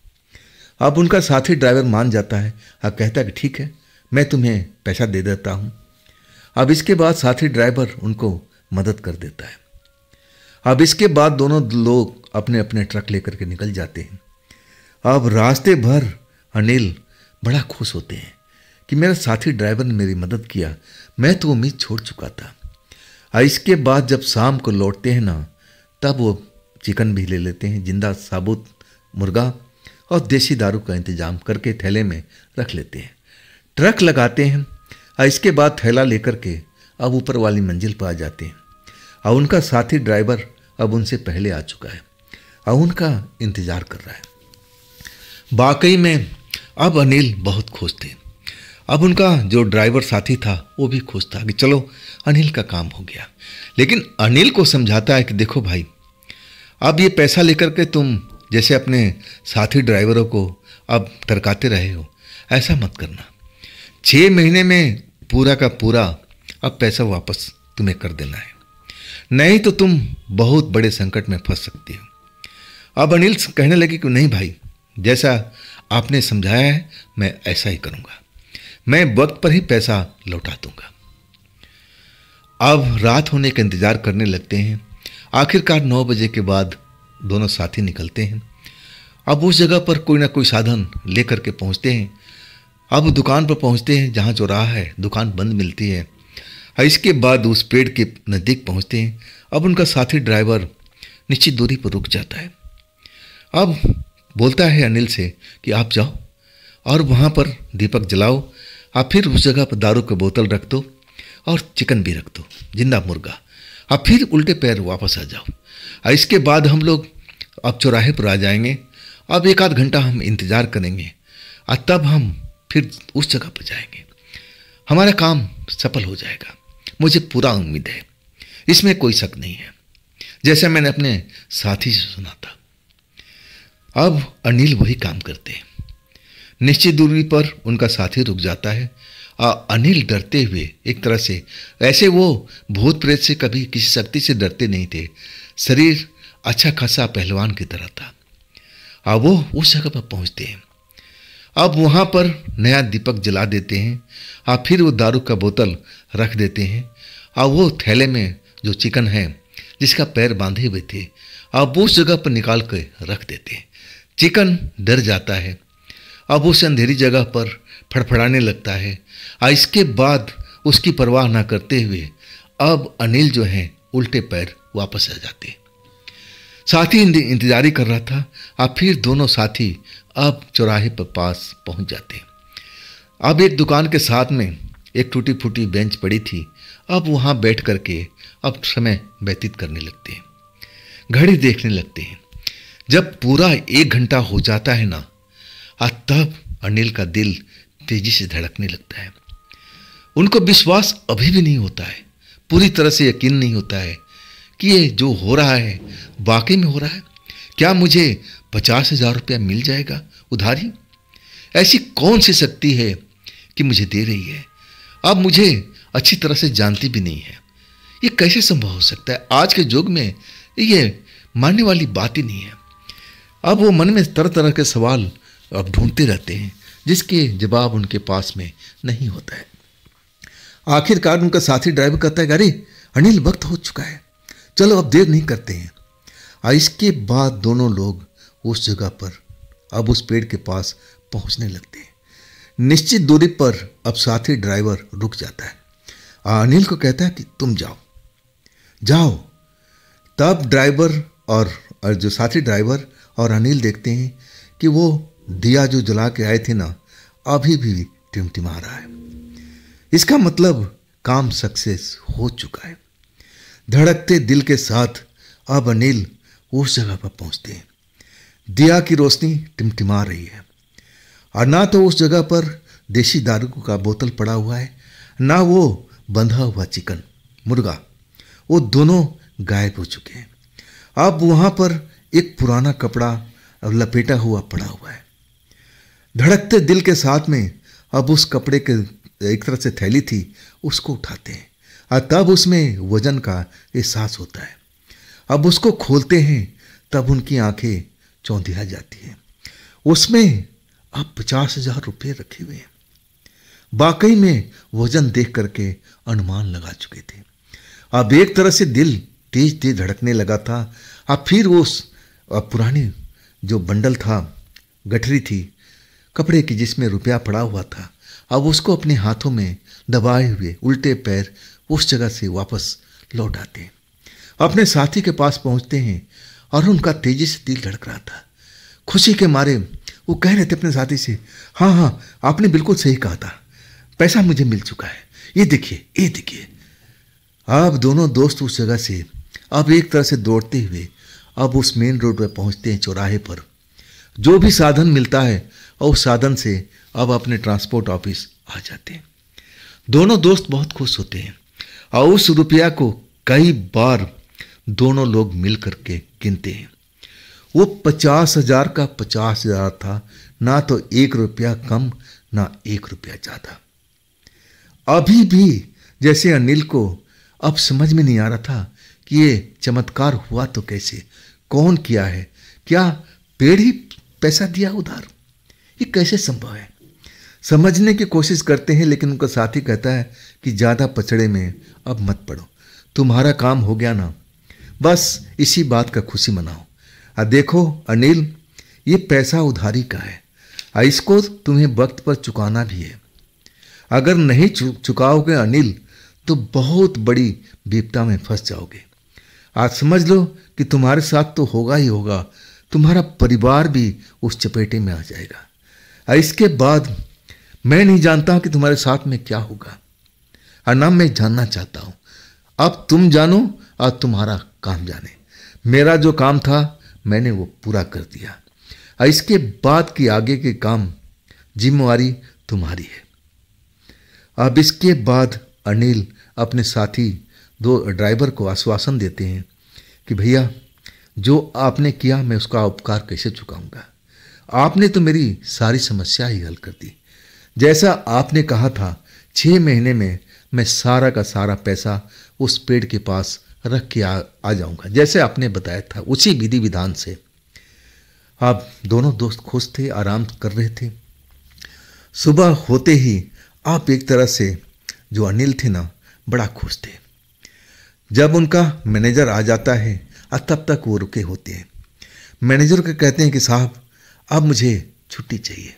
S1: अब उनका साथी ड्राइवर मान जाता है और कहता है कि ठीक है, मैं तुम्हें पैसा दे देता हूँ। अब इसके बाद साथी ड्राइवर उनको मदद कर देता है। अब इसके बाद दोनों लोग अपने अपने ट्रक लेकर के निकल जाते हैं। अब रास्ते भर अनिल बड़ा खुश होते हैं कि मेरा साथी ड्राइवर ने मेरी मदद किया, मैं तो उम्मीद छोड़ चुका था। और इसके बाद जब शाम को लौटते हैं ना, तब वो चिकन भी ले लेते हैं, जिंदा साबुत मुर्गा, और देसी दारू का इंतजाम करके थैले में रख लेते हैं। ट्रक लगाते हैं और इसके बाद थैला लेकर के अब ऊपर वाली मंजिल पर आ जाते हैं। और उनका साथी ड्राइवर अब उनसे पहले आ चुका है और उनका इंतजार कर रहा है। वाकई में अब अनिल बहुत खुश थे। अब उनका जो ड्राइवर साथी था वो भी खुश था कि चलो अनिल का काम हो गया। लेकिन अनिल को समझाता है कि देखो भाई, अब ये पैसा लेकर के तुम जैसे अपने साथी ड्राइवरों को अब तरकाते रहे हो, ऐसा मत करना। 6 महीने में पूरा का पूरा अब पैसा वापस तुम्हें कर देना है, नहीं तो तुम बहुत बड़े संकट में फंस सकती हो। अब अनिल कहने लगे कि नहीं भाई, जैसा आपने समझाया है मैं ऐसा ही करूँगा, मैं वक्त पर ही पैसा लौटा दूंगा। अब रात होने का इंतज़ार करने लगते हैं। आखिरकार 9 बजे के बाद दोनों साथी निकलते हैं। अब उस जगह पर कोई ना कोई साधन लेकर के पहुंचते हैं। अब दुकान पर पहुंचते हैं जहां चौराहा है, दुकान बंद मिलती है। इसके बाद उस पेड़ के नज़दीक पहुंचते हैं। अब उनका साथी ड्राइवर निश्चित दूरी पर रुक जाता है। अब बोलता है अनिल से कि आप जाओ और वहाँ पर दीपक जलाओ, आप फिर उस जगह पर दारू की बोतल रख दो और चिकन भी रख दो, जिंदा मुर्गा। अब फिर उल्टे पैर वापस आ जाओ। और इसके बाद हम लोग अब चौराहे पर आ जाएंगे। अब 1 आध घंटा हम इंतज़ार करेंगे और तब हम फिर उस जगह पर जाएंगे। हमारा काम सफल हो जाएगा, मुझे पूरा उम्मीद है, इसमें कोई शक नहीं है, जैसे मैंने अपने साथी से सुना था। अब अनिल वही काम करते हैं। निश्चित दूरी पर उनका साथी रुक जाता है और अनिल डरते हुए, एक तरह से ऐसे वो भूत प्रेत से कभी किसी शक्ति से डरते नहीं थे, शरीर अच्छा खासा पहलवान की तरह था। और वो उस जगह पर पहुंचते हैं। अब वहाँ पर नया दीपक जला देते हैं और फिर वो दारू का बोतल रख देते हैं और वो थैले में जो चिकन है जिसका पैर बांधे हुए थे, अब उस जगह पर निकाल कर रख देते हैं। चिकन डर जाता है, अब उस अंधेरी जगह पर फड़फड़ाने लगता है और इसके बाद उसकी परवाह ना करते हुए अब अनिल जो है उल्टे पैर वापस आ जाते हैं। साथी इंतजारी कर रहा था। अब फिर दोनों साथी अब चौराहे पर पास पहुंच जाते हैं। अब एक दुकान के साथ में एक टूटी फूटी बेंच पड़ी थी। अब वहाँ बैठ करके अब समय व्यतीत करने लगते हैं, घड़ी देखने लगते हैं। जब पूरा 1 घंटा हो जाता है ना, तब अनिल का दिल तेजी से धड़कने लगता है। उनको विश्वास अभी भी नहीं होता है, पूरी तरह से यकीन नहीं होता है कि ये जो हो रहा है वाकई में हो रहा है। क्या मुझे 50,000 रुपया मिल जाएगा उधारी? ऐसी कौन सी शक्ति है कि मुझे दे रही है? अब मुझे अच्छी तरह से जानती भी नहीं है, ये कैसे संभव हो सकता है? आज के युग में ये मानने वाली बात ही नहीं है। अब वो मन में तरह तरह के सवाल अब ढूंढते रहते हैं जिसके जवाब उनके पास में नहीं होता है। आखिरकार उनका साथी ड्राइवर कहता है, अरे अनिल, वक्त हो चुका है, चलो अब देर नहीं करते हैं। और इसके बाद दोनों लोग उस जगह पर अब उस पेड़ के पास पहुंचने लगते हैं। निश्चित दूरी पर अब साथी ड्राइवर रुक जाता है और अनिल को कहता है कि तुम जाओ जाओ। तब ड्राइवर और जो साथी ड्राइवर और अनिल देखते हैं कि वो दिया जो जला के आए थे ना, अभी भी टिमटिमा रहा है। इसका मतलब काम सक्सेस हो चुका है। धड़कते दिल के साथ अब अनिल उस जगह पर पहुंचते हैं। दिया की रोशनी टिमटिमा रही है। और ना तो उस जगह पर देसी दारू का बोतल पड़ा हुआ है, ना वो बंधा हुआ चिकन मुर्गा, वो दोनों गायब हो चुके हैं। अब वहाँ पर एक पुराना कपड़ा लपेटा हुआ पड़ा हुआ है। धड़कते दिल के साथ में अब उस कपड़े के एक तरह से थैली थी, उसको उठाते हैं और तब उसमें वजन का एहसास होता है। अब उसको खोलते हैं, तब उनकी आंखें चौंधिया जाती हैं। उसमें अब 50,000 रुपये रखे हुए हैं। वाकई में वजन देख करके अनुमान लगा चुके थे। अब एक तरह से दिल तेज तेज धड़कने लगा था। अब फिर वो पुरानी जो बंडल था, गठरी थी कपड़े की जिसमें रुपया पड़ा हुआ था, अब उसको अपने हाथों में दबाए हुए उल्टे पैर उस जगह से वापस लौट आते हैं। अपने साथी के पास पहुंचते हैं और उनका तेजी से दिल धड़क रहा था। खुशी के मारे वो कह रहे थे अपने साथी से, हाँ हाँ आपने बिल्कुल सही कहा था, पैसा मुझे मिल चुका है, ये देखिए ये देखिए। अब दोनों दोस्त उस जगह से अब एक तरह से दौड़ते हुए अब उस मेन रोड पर पहुंचते हैं, चौराहे पर जो भी साधन मिलता है और उस साधन से अब अपने ट्रांसपोर्ट ऑफिस आ जाते हैं। दोनों दोस्त बहुत खुश होते हैं और उस रुपया को कई बार दोनों लोग मिल करके गिनते हैं। वो 50,000 का 50,000 था, ना तो 1 रुपया कम ना 1 रुपया ज़्यादा। अभी भी जैसे अनिल को अब समझ में नहीं आ रहा था कि ये चमत्कार हुआ तो कैसे, कौन किया है, क्या पेड़ ही पैसा दिया उधार, ये कैसे संभव है। समझने की कोशिश करते हैं, लेकिन उनका साथी कहता है कि ज़्यादा पचड़े में अब मत पड़ो, तुम्हारा काम हो गया ना, बस इसी बात का खुशी मनाओ। देखो अनिल, ये पैसा उधारी का है और इसको तुम्हें वक्त पर चुकाना भी है। अगर नहीं चुकाओगे अनिल, तो बहुत बड़ी विपदा में फंस जाओगे। आज समझ लो कि तुम्हारे साथ तो होगा ही होगा, तुम्हारा परिवार भी उस चपेटे में आ जाएगा। और इसके बाद मैं नहीं जानता हूं कि तुम्हारे साथ में क्या होगा, और ना मैं जानना चाहता हूं। अब तुम जानो और तुम्हारा काम जाने। मेरा जो काम था मैंने वो पूरा कर दिया, और इसके बाद की आगे के काम जिम्मेवारी तुम्हारी है। अब इसके बाद अनिल अपने साथी दो ड्राइवर को आश्वासन देते हैं कि भैया जो आपने किया मैं उसका उपकार कैसे चुकाऊंगा। आपने तो मेरी सारी समस्या ही हल कर दी। जैसा आपने कहा था 6 महीने में मैं सारा का सारा पैसा उस पेड़ के पास रख के आ जाऊंगा, जैसे आपने बताया था उसी विधि विधान से। आप दोनों दोस्त खुश थे, आराम कर रहे थे। सुबह होते ही आप एक तरह से जो अनिल थे ना, बड़ा खुश थे। जब उनका मैनेजर आ जाता है और तब तक वो रुके होते हैं। मैनेजर को कहते हैं कि साहब अब मुझे छुट्टी चाहिए,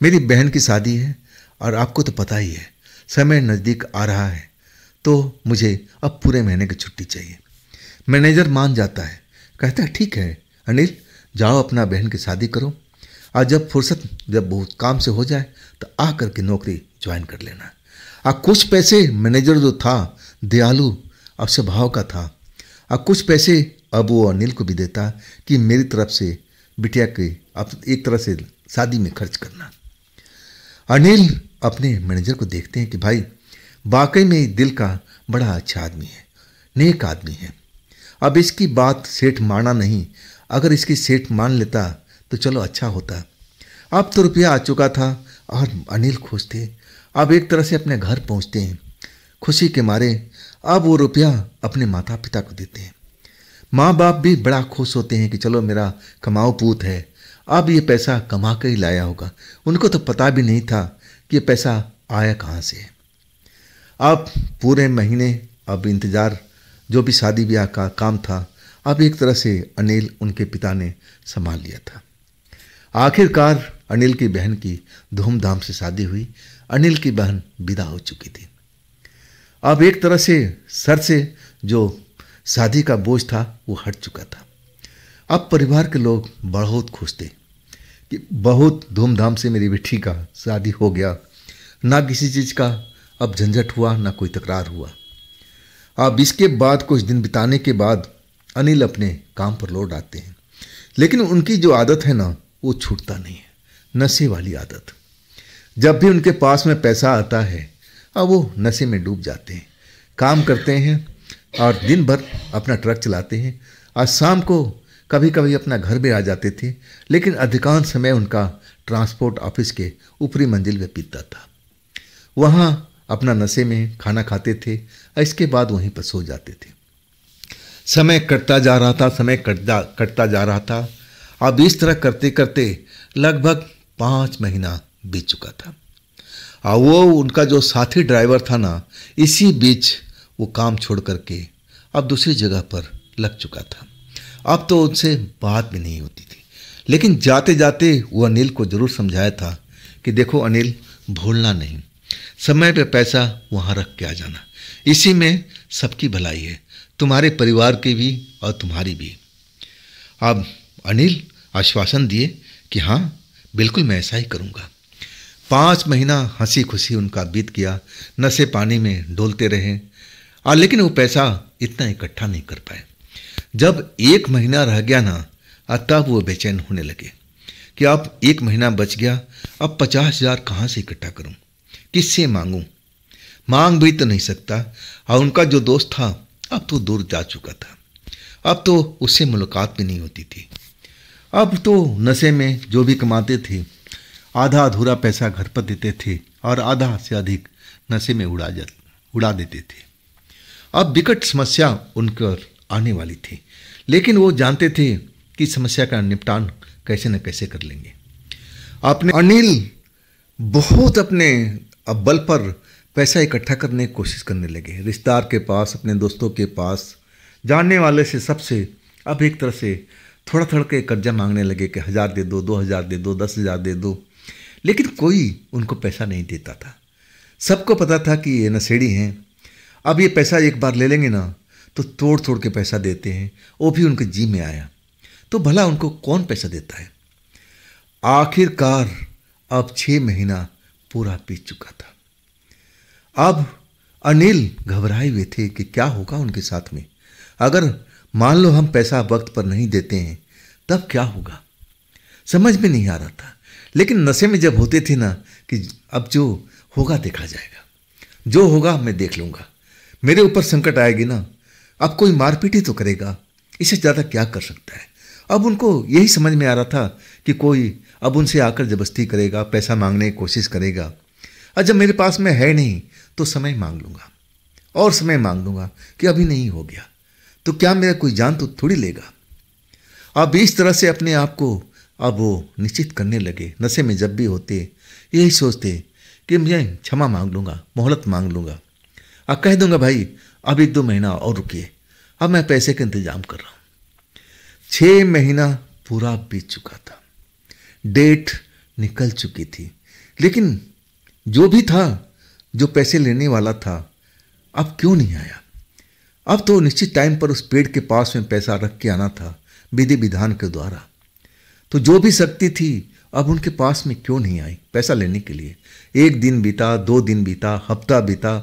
S1: मेरी बहन की शादी है और आपको तो पता ही है समय नज़दीक आ रहा है, तो मुझे अब पूरे महीने की छुट्टी चाहिए। मैनेजर मान जाता है, कहता है ठीक है अनिल, जाओ अपना बहन की शादी करो, और जब फुर्सत जब बहुत काम से हो जाए तो आ करके नौकरी ज्वाइन कर लेना। और कुछ पैसे मैनेजर जो था दयालु और स्वभाव का था, और कुछ पैसे अब वो अनिल को भी देता कि मेरी तरफ से बिटिया के अब एक तरह से शादी में खर्च करना। अनिल अपने मैनेजर को देखते हैं कि भाई वाकई में दिल का बड़ा अच्छा आदमी है, नेक आदमी है। अब इसकी बात सेठ माना नहीं, अगर इसकी सेठ मान लेता तो चलो अच्छा होता। अब तो रुपया आ चुका था और अनिल खुश थे। अब एक तरह से अपने घर पहुंचते हैं खुशी के मारे। अब वो रुपया अपने माता पिता को देते हैं। माँ बाप भी बड़ा खुश होते हैं कि चलो मेरा कमाऊ पूत है, अब ये पैसा कमा कर ही लाया होगा। उनको तो पता भी नहीं था कि ये पैसा आया कहाँ से है। अब पूरे महीने अब इंतज़ार, जो भी शादी ब्याह का काम था, अब एक तरह से अनिल उनके पिता ने संभाल लिया था। आखिरकार अनिल की बहन की धूमधाम से शादी हुई। अनिल की बहन विदा हो चुकी थी। अब एक तरह से सर से जो शादी का बोझ था वो हट चुका था। अब परिवार के लोग बहुत खुश थे कि बहुत धूमधाम से मेरी बेटी का शादी हो गया, ना किसी चीज़ का अब झंझट हुआ, ना कोई तकरार हुआ। अब इसके बाद कुछ दिन बिताने के बाद अनिल अपने काम पर लौट आते हैं, लेकिन उनकी जो आदत है ना वो छूटता नहीं है। नशे वाली आदत। जब भी उनके पास में पैसा आता है अब वो नशे में डूब जाते हैं, काम करते हैं और दिन भर अपना ट्रक चलाते हैं और शाम को कभी कभी अपना घर भी आ जाते थे, लेकिन अधिकांश समय उनका ट्रांसपोर्ट ऑफिस के ऊपरी मंजिल में बीतता था। वहाँ अपना नशे में खाना खाते थे और इसके बाद वहीं पर सो जाते थे। समय कटता जा रहा था, समय कटता जा रहा था। अब इस तरह करते करते लगभग 5 महीना बीत चुका था और वो उनका जो साथी ड्राइवर था ना, इसी बीच वो काम छोड़ करके अब दूसरी जगह पर लग चुका था। अब तो उनसे बात भी नहीं होती थी, लेकिन जाते जाते वो अनिल को ज़रूर समझाया था कि देखो अनिल, भूलना नहीं, समय पे पैसा वहाँ रख के आ जाना, इसी में सबकी भलाई है, तुम्हारे परिवार की भी और तुम्हारी भी। अब अनिल आश्वासन दिए कि हाँ बिल्कुल मैं ऐसा ही करूँगा। 5 महीना हंसी खुशी उनका बीत गया, नशे पानी में डोलते रहे और लेकिन वो पैसा इतना इकट्ठा नहीं कर पाए। जब 1 महीना रह गया ना, तब वो बेचैन होने लगे कि अब 1 महीना बच गया, अब 50,000 कहाँ से इकट्ठा करूं, किससे मांगूं, मांग भी तो नहीं सकता। और उनका जो दोस्त था अब तो दूर जा चुका था, अब तो उससे मुलाकात भी नहीं होती थी। अब तो नशे में जो भी कमाते थे आधा अधूरा पैसा घर पर देते थे और आधा से अधिक नशे में उड़ा देते थे। अब विकट समस्या उनकर आने वाली थी, लेकिन वो जानते थे कि समस्या का निपटान कैसे न कैसे कर लेंगे। आपने अनिल बहुत अपने बल पर पैसा इकट्ठा करने की कोशिश करने लगे, रिश्तेदार के पास, अपने दोस्तों के पास, जानने वाले से, सबसे अब एक तरह से थोड़ा थोड़ा के कर्जा मांगने लगे कि 1000 दे दो, 2000 दे दो, 10,000 दे दो, लेकिन कोई उनको पैसा नहीं देता था। सबको पता था कि ये नशेड़ी हैं, अब ये पैसा एक बार ले लेंगे ना तो तोड़ तोड़ के पैसा देते हैं। वो भी उनके जी में आया तो भला उनको कौन पैसा देता है। आखिरकार अब 6 महीना पूरा बीत चुका था। अब अनिल घबराए हुए थे कि क्या होगा उनके साथ में, अगर मान लो हम पैसा वक्त पर नहीं देते हैं तब क्या होगा, समझ में नहीं आ रहा था। लेकिन नशे में जब होते थे ना कि अब जो होगा देखा जाएगा, जो होगा मैं देख लूँगा, मेरे ऊपर संकट आएगी ना, अब कोई मारपीट ही तो करेगा, इससे ज़्यादा क्या कर सकता है। अब उनको यही समझ में आ रहा था कि कोई अब उनसे आकर जबरदस्ती करेगा, पैसा मांगने की कोशिश करेगा, और जब मेरे पास में है नहीं तो समय मांग लूँगा और समय मांग लूँगा कि अभी नहीं हो गया तो क्या मेरा कोई जान तो थोड़ी लेगा। अब इस तरह से अपने आप को अब वो निश्चित करने लगे। नशे में जब भी होते यही सोचते कि मैं क्षमा मांग लूँगा, मोहलत मांग लूँगा और कह दूँगा भाई अब 1-2 महीना और रुकिए, अब मैं पैसे का इंतजाम कर रहा हूँ। 6 महीना पूरा बीत चुका था, डेट निकल चुकी थी, लेकिन जो भी था, जो पैसे लेने वाला था, अब क्यों नहीं आया। अब तो निश्चित टाइम पर उस पेड़ के पास में पैसा रख के आना था विधि विधान के द्वारा, तो जो भी शक्ति थी अब उनके पास में क्यों नहीं आई पैसा लेने के लिए। 1 दिन बीता, 2 दिन बीता, हफ्ता बीता।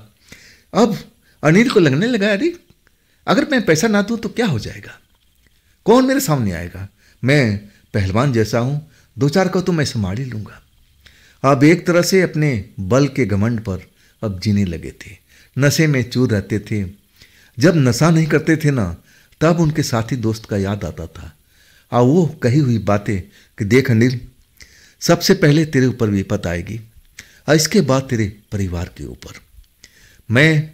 S1: अब अनिल को लगने लगा अरे अगर मैं पैसा ना दूं तो क्या हो जाएगा, कौन मेरे सामने आएगा, मैं पहलवान जैसा हूं, 2-4 को तो मैं संभाल ही लूँगा। अब एक तरह से अपने बल के घमंड पर अब जीने लगे थे, नशे में चूर रहते थे। जब नशा नहीं करते थे ना तब उनके साथी दोस्त का याद आता था और वो कही हुई बातें कि देख अनिल, सबसे पहले तेरे ऊपर विपत आएगी और इसके बाद तेरे परिवार के ऊपर। मैं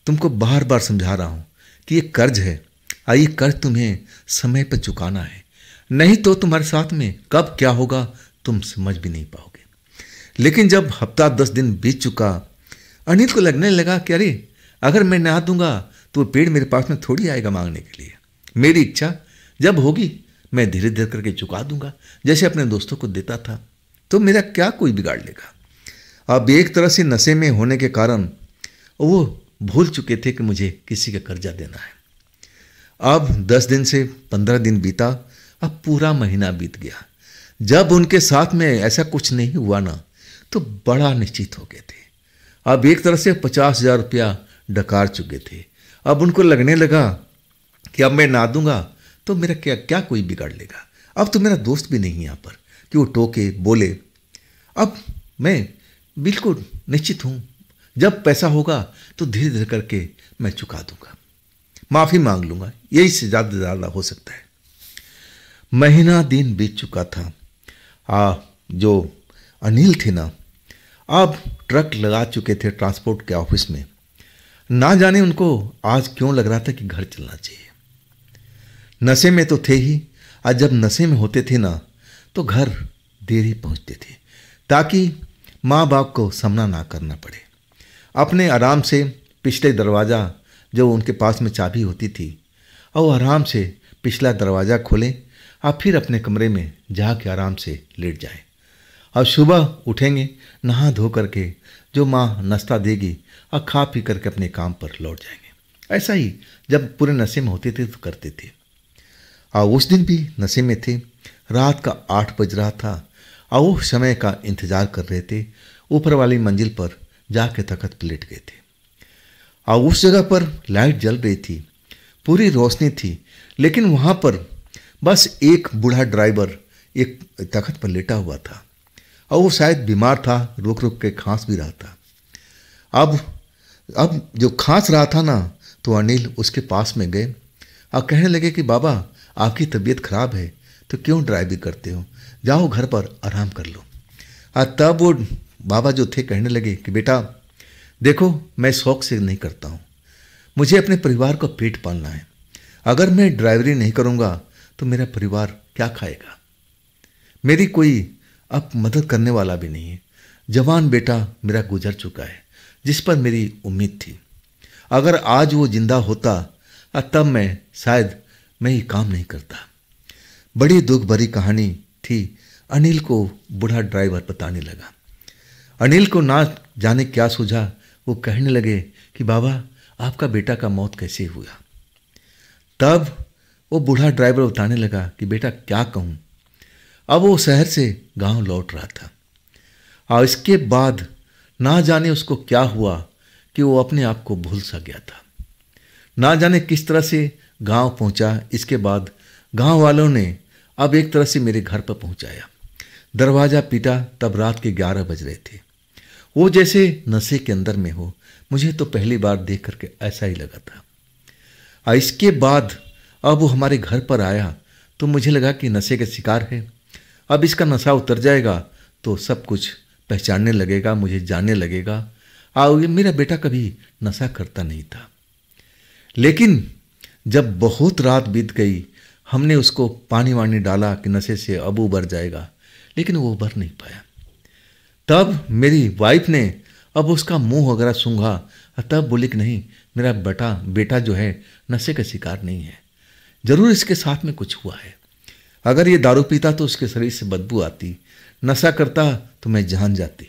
S1: तुमको बार बार समझा रहा हूँ कि ये कर्ज है और ये कर्ज तुम्हें समय पर चुकाना है, नहीं तो तुम्हारे साथ में कब क्या होगा तुम समझ भी नहीं पाओगे। लेकिन जब हफ्ता 10 दिन बीत चुका, अनिल को लगने लगा कि अरे अगर मैं ना दूंगा तो पेड़ मेरे पास में थोड़ी आएगा मांगने के लिए, मेरी इच्छा जब होगी मैं धीरे धीरे करके चुका दूंगा जैसे अपने दोस्तों को देता था, तो मेरा क्या कोई बिगाड़ लेगा। अब एक तरह से नशे में होने के कारण वो भूल चुके थे कि मुझे किसी का कर्जा देना है। अब 10 दिन से 15 दिन बीता, अब पूरा महीना बीत गया। जब उनके साथ में ऐसा कुछ नहीं हुआ ना तो बड़ा निश्चित हो गए थे। अब एक तरह से 50,000 रुपया डकार चुके थे। अब उनको लगने लगा कि अब मैं ना दूंगा तो मेरा क्या क्या कोई बिगाड़ लेगा। अब तो मेरा दोस्त भी नहीं यहाँ पर कि वो टोके बोले। अब मैं बिल्कुल निश्चित हूँ, जब पैसा होगा तो धीरे धीरे करके मैं चुका दूंगा, माफ़ी मांग लूंगा, यही से ज़्यादा हो सकता है। महीना दिन बीत चुका था। जो अनिल थे ना, अब ट्रक लगा चुके थे ट्रांसपोर्ट के ऑफिस में। ना जाने उनको आज क्यों लग रहा था कि घर चलना चाहिए। नशे में तो थे ही, आज जब नशे में होते थे ना तो घर देर ही पहुंचते थे, ताकि माँ बाप को सामना ना करना पड़े। अपने आराम से पिछले दरवाज़ा, जो उनके पास में चाबी होती थी, और आराम से पिछला दरवाज़ा खोलें और फिर अपने कमरे में जाके आराम से लेट जाएं। और सुबह उठेंगे नहा धो करके, जो माँ नाश्ता देगी और खा पी करके अपने काम पर लौट जाएंगे। ऐसा ही जब पूरे नशे में होते थे तो करते थे। और उस दिन भी नशे में थे। रात का 8 बज रहा था और वो समय का इंतज़ार कर रहे थे। ऊपर वाली मंजिल पर जाके तख्त पर लेट गए थे और उस जगह पर लाइट जल रही थी, पूरी रोशनी थी, लेकिन वहाँ पर बस एक बूढ़ा ड्राइवर एक तख्त पर लेटा हुआ था और वो शायद बीमार था, रुक रुक के खांस भी रहा था। अब जो खांस रहा था ना, तो अनिल उसके पास में गए और कहने लगे कि बाबा, आपकी तबीयत खराब है तो क्यों ड्राइविंग करते हो, जाओ घर पर आराम कर लो। और तब वो बाबा जो थे कहने लगे कि बेटा देखो, मैं शौक से नहीं करता हूँ, मुझे अपने परिवार को पेट पालना है। अगर मैं ड्राइवरी नहीं करूँगा तो मेरा परिवार क्या खाएगा। मेरी कोई अब मदद करने वाला भी नहीं है। जवान बेटा मेरा गुजर चुका है, जिस पर मेरी उम्मीद थी। अगर आज वो जिंदा होता तब मैं शायद ये काम नहीं करता। बड़ी दुख भरी कहानी थी। अनिल को बूढ़ा ड्राइवर बताने लगा। अनिल को ना जाने क्या सूझा, वो कहने लगे कि बाबा, आपका बेटा का मौत कैसे हुआ। तब वो बूढ़ा ड्राइवर बताने लगा कि बेटा क्या कहूँ। अब वो शहर से गांव लौट रहा था और इसके बाद ना जाने उसको क्या हुआ कि वो अपने आप को भूल सा गया था। ना जाने किस तरह से गांव पहुंचा। इसके बाद गांव वालों ने अब एक तरह से मेरे घर पर पहुंचाया। दरवाज़ा पीटा, तब रात के 11 बज रहे थे। वो जैसे नशे के अंदर में हो। मुझे तो पहली बार देख करके ऐसा ही लगा था। और इसके बाद अब वो हमारे घर पर आया तो मुझे लगा कि नशे का शिकार है। अब इसका नशा उतर जाएगा तो सब कुछ पहचानने लगेगा, मुझे जानने लगेगा। और ये मेरा बेटा कभी नशा करता नहीं था। लेकिन जब बहुत रात बीत गई, हमने उसको पानी वानी डाला कि नशे से अब उबर जाएगा, लेकिन वो उबर नहीं पाया। तब मेरी वाइफ ने अब उसका मुंह वगैरह सूंघा, तब बोली कि नहीं, मेरा बेटा जो है नशे का शिकार नहीं है, जरूर इसके साथ में कुछ हुआ है। अगर ये दारू पीता तो उसके शरीर से बदबू आती, नशा करता तो मैं जान जाती।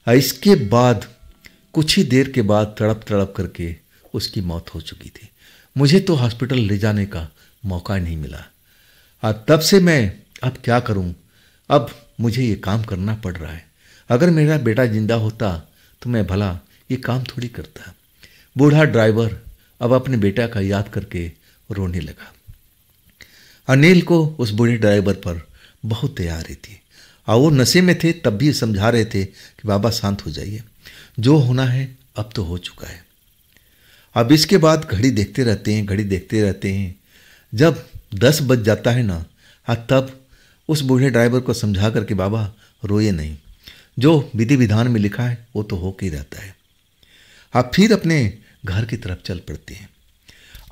S1: इसके बाद कुछ ही देर के बाद तड़प तड़प करके उसकी मौत हो चुकी थी। मुझे तो हॉस्पिटल ले जाने का मौका नहीं मिला। और तब से मैं अब क्या करूं, अब मुझे ये काम करना पड़ रहा है। अगर मेरा बेटा जिंदा होता तो मैं भला ये काम थोड़ी करता। बूढ़ा ड्राइवर अब अपने बेटा का याद करके रोने लगा। अनिल को उस बूढ़े ड्राइवर पर बहुत दया आ रही थी और वो नशे में थे, तब भी समझा रहे थे कि बाबा शांत हो जाइए, जो होना है अब तो हो चुका है। अब इसके बाद घड़ी देखते रहते हैं। जब 10 बज जाता है ना, तब उस बूढ़े ड्राइवर को समझा कर कि बाबा रोए नहीं, जो विधि विधान में लिखा है वो तो हो के ही रहता है। आप फिर अपने घर की तरफ चल पड़ते हैं।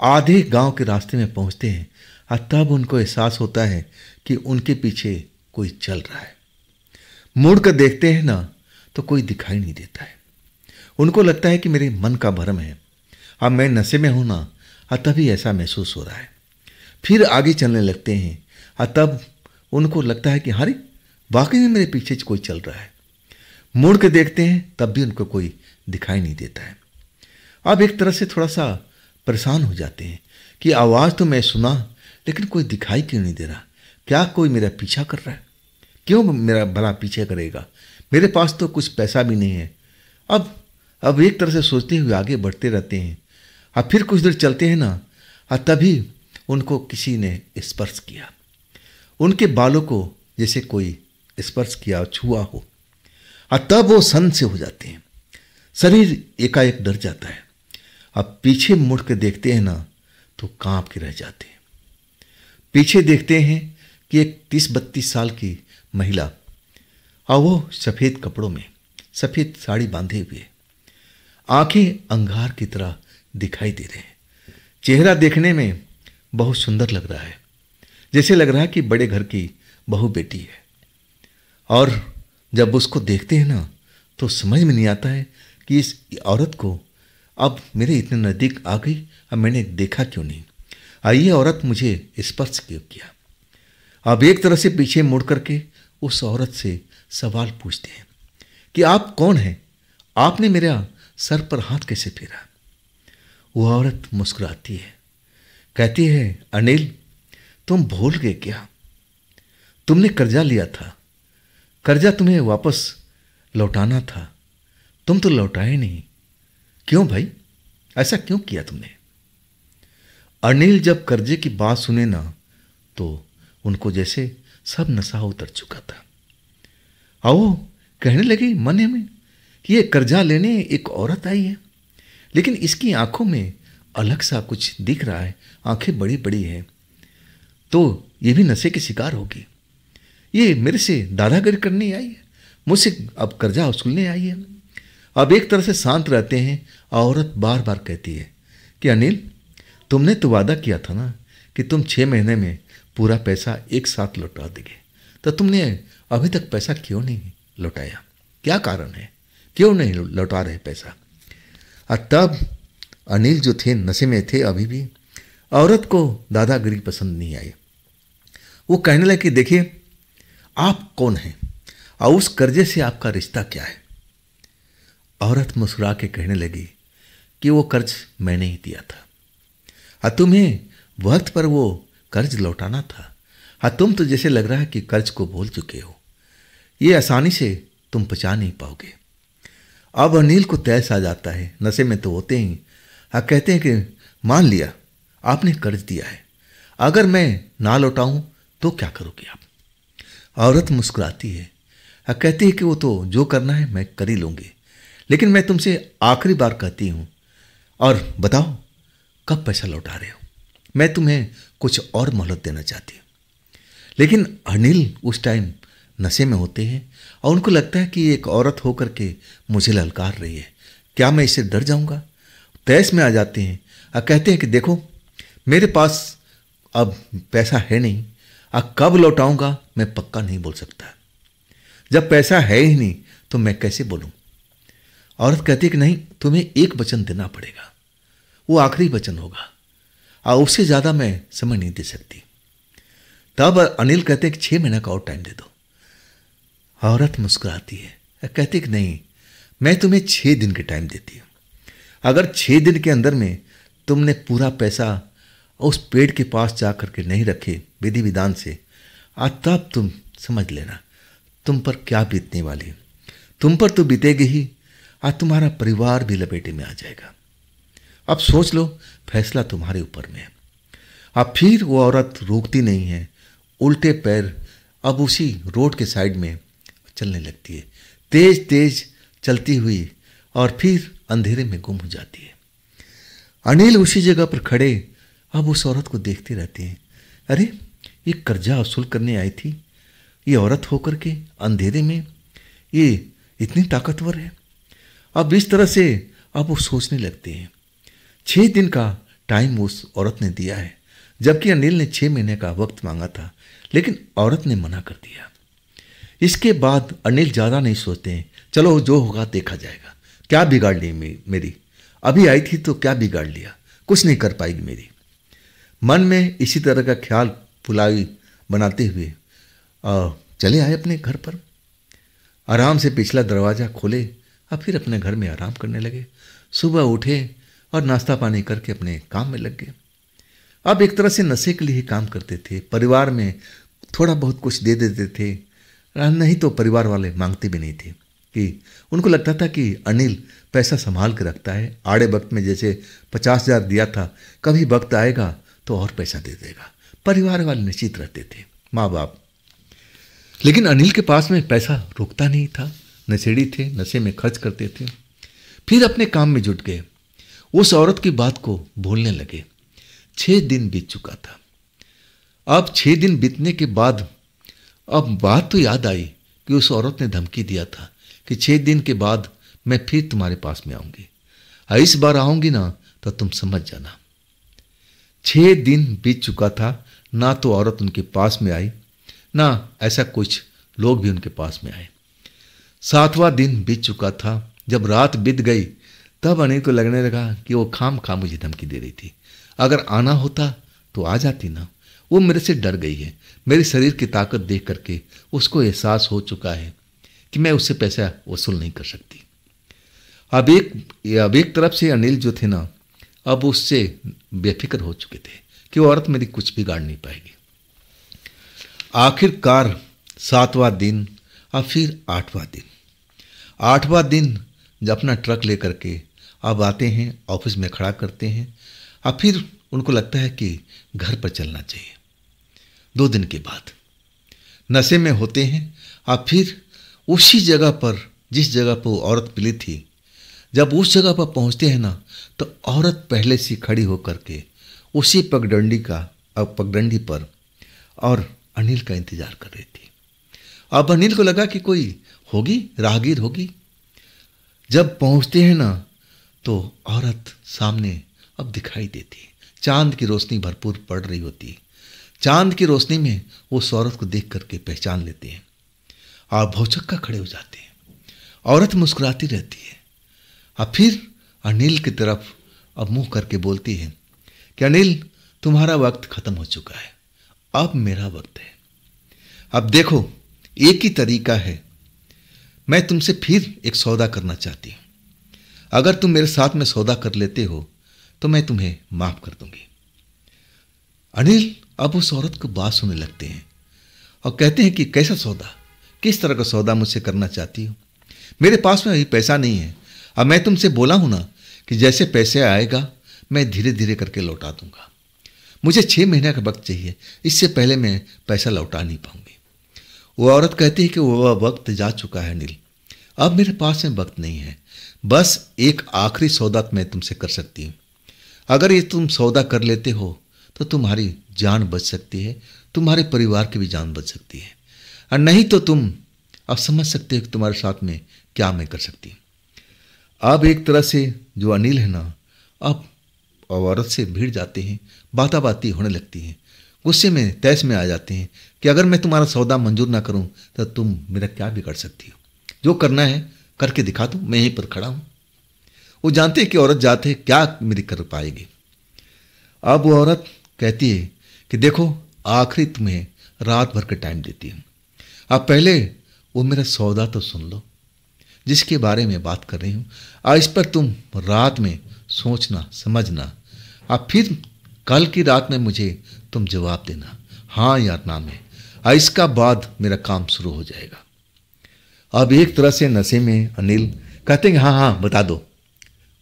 S1: आधे गांव के रास्ते में पहुंचते हैं और तब उनको एहसास होता है कि उनके पीछे कोई चल रहा है। मुड़ कर देखते हैं ना तो कोई दिखाई नहीं देता है। उनको लगता है कि मेरे मन का भ्रम है, अब मैं नशे में हूं ना, तभी ऐसा महसूस हो रहा है। फिर आगे चलने लगते हैं और तब उनको लगता है कि अरे वाकई में मेरे पीछे कोई चल रहा है। मुड़ के देखते हैं तब भी उनको कोई दिखाई नहीं देता है। अब एक तरह से थोड़ा सा परेशान हो जाते हैं कि आवाज़ तो मैं सुना, लेकिन कोई दिखाई क्यों नहीं दे रहा। क्या कोई मेरा पीछा कर रहा है? क्यों मेरा भला पीछे करेगा? मेरे पास तो कुछ पैसा भी नहीं है। अब एक तरह से सोचते हुए आगे बढ़ते रहते हैं। अब फिर कुछ देर चलते हैं ना, तभी उनको किसी ने स्पर्श किया। उनके बालों को जैसे कोई स्पर्श किया, छुआ हो। और तब वो सन से हो जाते हैं, शरीर एकाएक डर जाता है। अब पीछे मुड़ के देखते हैं ना तो कांप के रह जाते हैं। पीछे देखते हैं कि एक 30-32 साल की महिला, और वो सफ़ेद कपड़ों में, सफ़ेद साड़ी बांधे हुए, आंखें अंगार की तरह दिखाई दे रहे हैं। चेहरा देखने में बहुत सुंदर लग रहा है, जैसे लग रहा है कि बड़े घर की बहू बेटी है। और जब उसको देखते हैं ना तो समझ में नहीं आता है कि इस औरत को अब मेरे इतने नज़दीक आ गई, अब मैंने देखा क्यों नहीं, ये औरत मुझे स्पर्श क्यों किया। अब एक तरह से पीछे मुड़ करके उस औरत से सवाल पूछते हैं कि आप कौन हैं, आपने मेरा सर पर हाथ कैसे फेरा। वो औरत मुस्कुराती है, कहती है, अनिल तुम भूल गए क्या, तुमने कर्जा लिया था, कर्जा तुम्हें वापस लौटाना था, तुम तो लौटाए नहीं। क्यों भाई, ऐसा क्यों किया तुमने। अनिल जब कर्जे की बात सुने ना तो उनको जैसे सब नशा उतर चुका था। और वो कहने लगी मन में कि ये कर्जा लेने एक औरत आई है, लेकिन इसकी आंखों में अलग सा कुछ दिख रहा है, आंखें बड़ी बड़ी हैं, तो ये भी नशे की शिकार होगी। ये मेरे से दादागिरी करने आई है, मुझसे अब कर्जा वसूलने आई है। अब एक तरह से शांत रहते हैं। औरत बार बार कहती है कि अनिल तुमने तो वादा किया था ना कि तुम 6 महीने में पूरा पैसा एक साथ लौटा देंगे, तो तुमने अभी तक पैसा क्यों नहीं लौटाया, क्या कारण है, क्यों नहीं लौटा रहे पैसा। और तब अनिल जो थे नशे में थे अभी भी, औरत को दादागिरी पसंद नहीं आई। वो कहने लगे कि देखिए आप कौन हैं और उस कर्जे से आपका रिश्ता क्या है। औरत मुस्कुरा के कहने लगी कि वो कर्ज मैंने ही दिया था और तुम्हें वक्त पर वो कर्ज लौटाना था। हाँ, तुम तो जैसे लग रहा है कि कर्ज को भूल चुके हो, ये आसानी से तुम पचा नहीं पाओगे। अब अनिल को तैस आ जाता है, नशे में तो होते ही। हाँ, कहते हैं कि मान लिया आपने कर्ज दिया है, अगर मैं ना लौटाऊं तो क्या करोगे आप। औरत मुस्कुराती है, हाँ, कहती है कि वो तो जो करना है मैं कर ही लूँगी, लेकिन मैं तुमसे आखिरी बार कहती हूँ, और बताओ कब पैसा लौटा रहे हो, मैं तुम्हें कुछ और मोहलत देना चाहती हूँ। लेकिन अनिल उस टाइम नशे में होते हैं और उनको लगता है कि एक औरत होकर के मुझे ललकार रही है, क्या मैं इससे डर जाऊंगा। तैस में आ जाते हैं और कहते हैं कि देखो मेरे पास अब पैसा है नहीं, अब कब लौटाऊंगा मैं पक्का नहीं बोल सकता, जब पैसा है ही नहीं तो मैं कैसे बोलूं। औरत कहती है कि नहीं, तुम्हें एक वचन देना पड़ेगा, वो आखिरी वचन होगा और उससे ज़्यादा मैं समय नहीं दे सकती। तब अनिल कहते हैं कि 6 महीने का और टाइम दे दो। औरत मुस्कुराती है, कहती है कि नहीं, मैं तुम्हें 6 दिन के टाइम देती हूँ, अगर 6 दिन के अंदर में तुमने पूरा पैसा उस पेड़ के पास जा कर के नहीं रखे विधि विधान से, तब तुम समझ लेना तुम पर क्या बीतने वाली है। तुम पर तो बीतेगी ही, आज तुम्हारा परिवार भी लपेटे में आ जाएगा। अब सोच लो, फैसला तुम्हारे ऊपर में है। अब फिर वो औरत रुकती नहीं है, उल्टे पैर अब उसी रोड के साइड में चलने लगती है, तेज तेज चलती हुई, और फिर अंधेरे में गुम हो जाती है। अनिल उसी जगह पर खड़े अब उस औरत को देखते रहते हैं। अरे ये कर्जा वसूल करने आई थी, ये औरत होकर के अंधेरे में ये इतनी ताकतवर है। अब इस तरह से अब वो सोचने लगते हैं। 6 दिन का टाइम उस औरत ने दिया है, जबकि अनिल ने 6 महीने का वक्त मांगा था, लेकिन औरत ने मना कर दिया। इसके बाद अनिल ज़्यादा नहीं सोचते हैं, चलो जो होगा देखा जाएगा, क्या बिगाड़ ली मेरी, अभी आई थी तो क्या बिगाड़ लिया, कुछ नहीं कर पाएगी मेरी। मन में इसी तरह का ख्याल पुलाई बनाते हुए चले आए अपने घर पर। आराम से पिछला दरवाज़ा खोले और फिर अपने घर में आराम करने लगे। सुबह उठे और नाश्ता पानी करके अपने काम में लग गए। अब एक तरह से नशे के लिए ही काम करते थे, परिवार में थोड़ा बहुत कुछ दे देते थे, नहीं तो परिवार वाले मांगते भी नहीं थे, कि उनको लगता था कि अनिल पैसा संभाल के रखता है, आड़े वक्त में जैसे 50,000 दिया था, कभी वक्त आएगा तो और पैसा दे देगा। परिवार वाले निश्चित रहते थे, माँ बाप। लेकिन अनिल के पास में पैसा रुकता नहीं था, नशेड़ी थे, नशे में खर्च करते थे। फिर अपने काम में जुट गए, उस औरत की बात को भूलने लगे। 6 दिन बीत चुका था। अब 6 दिन बीतने के बाद अब बात तो याद आई कि उस औरत ने धमकी दिया था कि 6 दिन के बाद मैं फिर तुम्हारे पास में आऊंगी, और इस बार आऊंगी ना तो तुम समझ जाना। 6 दिन बीत चुका था, ना तो औरत उनके पास में आई, ना ऐसा कुछ लोग भी उनके पास में आए। 7वां दिन बीत चुका था। जब रात बीत गई तब अनिल को लगने लगा कि वो खाम मुझे धमकी दे रही थी। अगर आना होता तो आ जाती ना। वो मेरे से डर गई है। मेरे शरीर की ताकत देख करके उसको एहसास हो चुका है कि मैं उससे पैसा वसूल नहीं कर सकती। अब एक तरफ से अनिल जो थे ना, अब उससे बेफिक्र हो चुके थे कि वो औरत मेरी कुछ बिगाड़ नहीं पाएगी। आखिरकार 7वां दिन और फिर 8वां दिन। 8वां दिन जब अपना ट्रक लेकर के अब आते हैं, ऑफिस में खड़ा करते हैं, और फिर उनको लगता है कि घर पर चलना चाहिए। 2 दिन के बाद नशे में होते हैं, और फिर उसी जगह पर जिस जगह पर वो औरत मिली थी, जब उस जगह पर पहुंचते हैं ना, तो औरत पहले से खड़ी होकर के उसी पगडंडी पर और अनिल का इंतजार कर रही थी। अब अनिल को लगा कि कोई होगी, राहगीर होगी। जब पहुंचते हैं ना, तो औरत सामने अब दिखाई देती। चांद की रोशनी भरपूर पड़ रही होती। चांद की रोशनी में उस औरत को देख करके पहचान लेते हैं और भौचक्का खड़े हो जाते हैं। औरत मुस्कुराती रहती है और फिर अनिल की तरफ अब मुंह करके बोलती है कि अनिल, तुम्हारा वक्त खत्म हो चुका है, अब मेरा वक्त है। अब देखो, एक ही तरीका है, मैं तुमसे फिर एक सौदा करना चाहती हूं। अगर तुम मेरे साथ में सौदा कर लेते हो तो मैं तुम्हें माफ कर दूंगी। अनिल अब उस औरत को बात सुनने लगते हैं और कहते हैं कि कैसा सौदा, किस तरह का सौदा मुझसे करना चाहती हो? मेरे पास में अभी पैसा नहीं है, अब मैं तुमसे बोला हूं ना कि जैसे पैसे आएगा मैं धीरे धीरे करके लौटा दूंगा। मुझे 6 महीने का वक्त चाहिए, इससे पहले मैं पैसा लौटा नहीं पाऊंगी। वो औरत कहती है कि वह वक्त जा चुका है अनिल, अब मेरे पास में वक्त नहीं है। बस एक आखिरी सौदा मैं तुमसे कर सकती हूँ। अगर ये तुम सौदा कर लेते हो तो तुम्हारी जान बच सकती है, तुम्हारे परिवार की भी जान बच सकती है, और नहीं तो तुम अब समझ सकते हो कि तुम्हारे साथ में क्या मैं कर सकती हूँ। अब एक तरह से जो अनिल है ना, अब औरत से भिड़ जाते हैं, बाताबाती होने लगती हैं, गुस्से में तैश में आ जाते हैं कि अगर मैं तुम्हारा सौदा मंजूर ना करूं तो तुम मेरा क्या बिगाड़ सकती हो? जो करना है करके दिखा दो, मैं यहीं पर खड़ा हूं। वो जानते हैं कि औरत जाते हैं क्या मेरी कर पाएगी। अब वो औरत कहती है कि देखो, आखिरी तुम्हें रात भर का टाइम देती हूं। अब पहले वो मेरा सौदा तो सुन लो जिसके बारे में बात कर रही हूं, और इस पर तुम रात में सोचना, समझना, और फिर कल की रात में मुझे तुम जवाब देना, हाँ या ना में, और इसका बाद मेरा काम शुरू हो जाएगा। अब एक तरह से नशे में अनिल कहते हैं हाँ हाँ बता दो,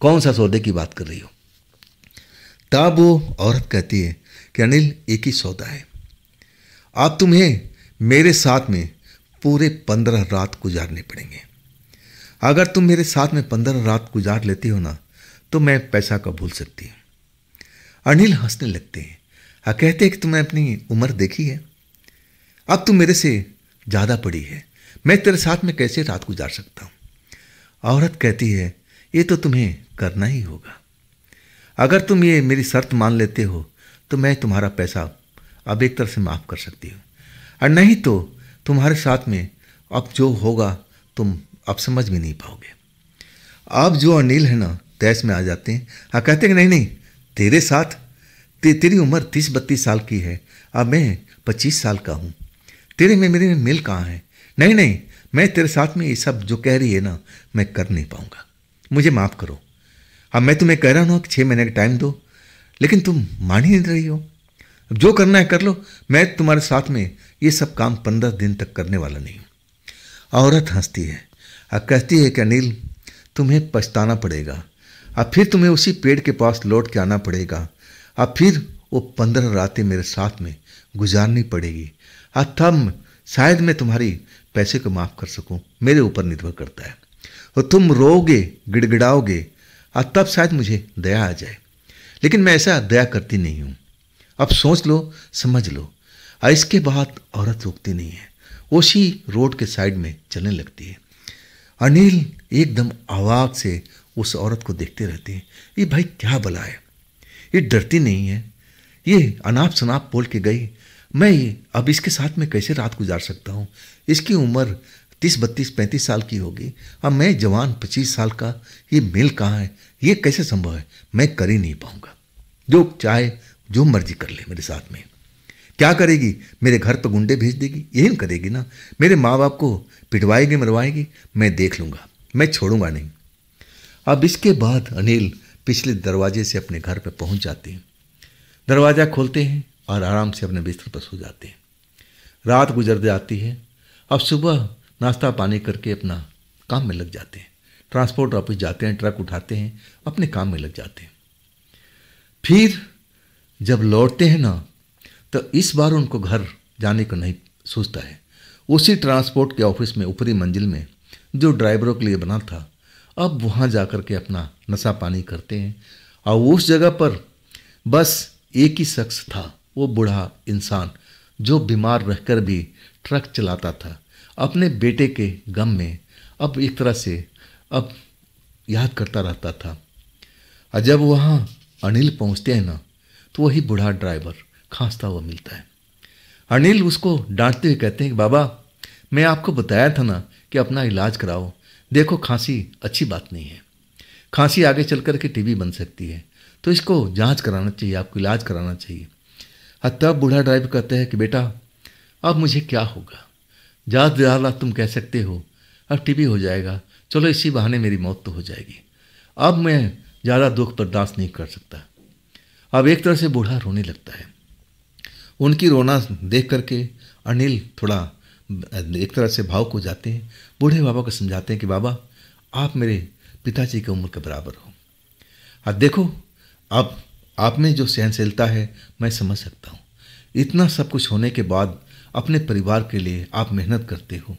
S1: कौन सा सौदे की बात कर रही हो? तब वो औरत कहती है कि अनिल, एक ही सौदा है। अब तुम्हें मेरे साथ में पूरे 15 रात गुजारने पड़ेंगे। अगर तुम मेरे साथ में 15 रात गुजार लेती हो ना, तो मैं पैसा का भूल सकती हूँ। अनिल हंसने लगते हैं और कहते हैं कि तुमने अपनी उम्र देखी है, अब तुम मेरे से ज़्यादा बड़ी है, मैं तेरे साथ में कैसे रात गुजार सकता हूँ? औरत कहती है ये तो तुम्हें करना ही होगा। अगर तुम ये मेरी शर्त मान लेते हो तो मैं तुम्हारा पैसा अब एक तरह से माफ़ कर सकती हूँ, और नहीं तो तुम्हारे साथ में अब जो होगा तुम अब समझ भी नहीं पाओगे। अब जो अनिल है ना, तैश में आ जाते हैं और कहते हैं कि नहीं, तेरे साथ तेरी उम्र 30-32 साल की है, अब मैं 25 साल का हूँ, तेरे में मेरे में मिल कहाँ है? नहीं, मैं तेरे साथ में ये सब जो कह रही है ना, मैं कर नहीं पाऊँगा, मुझे माफ़ करो। अब मैं तुम्हें कह रहा हूँ कि 6 महीने का टाइम दो, लेकिन तुम मान ही नहीं रही हो। जो करना है कर लो, मैं तुम्हारे साथ में ये सब काम 15 दिन तक करने वाला नहीं हूँ। औरत हंसती है और कहती है कि अनिल, तुम्हें पछताना पड़ेगा, अब फिर तुम्हें उसी पेड़ के पास लौट के आना पड़ेगा, अब फिर वो 15 रातें मेरे साथ में गुजारनी पड़ेगी, और तब शायद मैं तुम्हारी पैसे को माफ़ कर सकूं मेरे ऊपर निर्भर करता है। और तुम रोओगे, गिड़गिड़ाओगे और तब शायद मुझे दया आ जाए, लेकिन मैं ऐसा दया करती नहीं हूँ। अब सोच लो, समझ लो। और इसके बाद औरत रुकती नहीं है, उसी रोड के साइड में चलने लगती है। अनिल एकदम अवाक से उस औरत को देखते रहते हैं। ये भाई क्या भला है, ये डरती नहीं है, ये अनाप शनाप बोल के गई, मैं अब इसके साथ में कैसे रात गुजार सकता हूँ। इसकी उम्र 30, 32, 35 साल की होगी, अब मैं जवान 25 साल का, ये मेल कहाँ है, ये कैसे संभव है। मैं कर ही नहीं पाऊंगा। जो चाहे जो मर्जी कर ले मेरे साथ में। क्या करेगी, मेरे घर पर गुंडे भेज देगी, यही करेगी ना। मेरे माँ बाप को पिटवाएगी, मरवाएगी, मैं देख लूँगा, मैं छोड़ूंगा नहीं। अब इसके बाद अनिल पिछले दरवाजे से अपने घर पर पहुँच जाते हैं। दरवाज़ा खोलते हैं और आराम से अपने बिस्तर पर सो जाते हैं। रात गुजर जाती है। अब सुबह नाश्ता पानी करके अपना काम में लग जाते हैं। ट्रांसपोर्ट ऑफिस जाते हैं, ट्रक उठाते हैं, अपने काम में लग जाते हैं। फिर जब लौटते हैं ना, तो इस बार उनको घर जाने को नहीं सोचता है। उसी ट्रांसपोर्ट के ऑफिस में ऊपरी मंजिल में जो ड्राइवरों के लिए बना था, अब वहाँ जा कर के अपना नशा पानी करते हैं। और उस जगह पर बस एक ही शख्स था, वो बूढ़ा इंसान जो बीमार रहकर भी ट्रक चलाता था। अपने बेटे के गम में अब एक तरह से अब याद करता रहता था। और जब वहाँ अनिल पहुँचते हैं ना, तो वही बूढ़ा ड्राइवर खांसता हुआ मिलता है। अनिल उसको डांटते हुए कहते हैं कि बाबा, मैं आपको बताया था ना कि अपना इलाज कराओ। देखो, खांसी अच्छी बात नहीं है, खांसी आगे चल कर के टीबी बन सकती है, तो इसको जांच कराना चाहिए, आपको इलाज कराना चाहिए। तब बूढ़ा ड्राइवर कहते हैं कि बेटा, अब मुझे क्या होगा, ज़्यादा से ज़्यादा तुम कह सकते हो अब टीबी हो जाएगा, चलो इसी बहाने मेरी मौत तो हो जाएगी। अब मैं ज़्यादा दुख बर्दाश्त नहीं कर सकता। अब एक तरह से बूढ़ा रोने लगता है। उनकी रोना देख करके अनिल थोड़ा एक तरह से भावुक हो जाते हैं। बूढ़े बाबा को समझाते हैं कि बाबा, आप मेरे पिताजी की उम्र के बराबर हो। अब देखो, अब आप में जो सहनशीलता है मैं समझ सकता हूँ। इतना सब कुछ होने के बाद अपने परिवार के लिए आप मेहनत करते हो,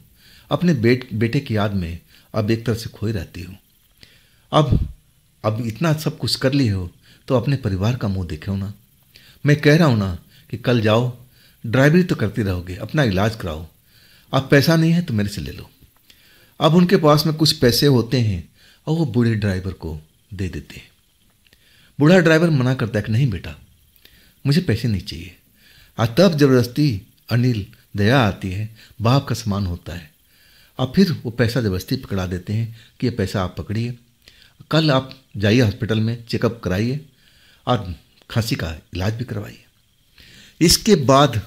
S1: अपने बेटे की याद में अब एक तरह से खोए रहती हो। अब इतना सब कुछ कर लिए हो तो अपने परिवार का मुंह देखो ना। मैं कह रहा हूँ ना कि कल जाओ, ड्राइवरी तो करती रहोगे, अपना इलाज कराओ। अब पैसा नहीं है तो मेरे से ले लो। अब उनके पास में कुछ पैसे होते हैं और वो बूढ़े ड्राइवर को दे देते हैं। बूढ़ा ड्राइवर मना करता है कि नहीं बेटा, मुझे पैसे नहीं चाहिए। और तब ज़बरदस्ती अनिल, दया आती है, बाप का समान होता है, और फिर वो पैसा ज़बरदस्ती पकड़ा देते हैं कि ये पैसा आप पकड़िए, कल आप जाइए हॉस्पिटल में, चेकअप कराइए और खांसी का इलाज भी करवाइए। इसके बाद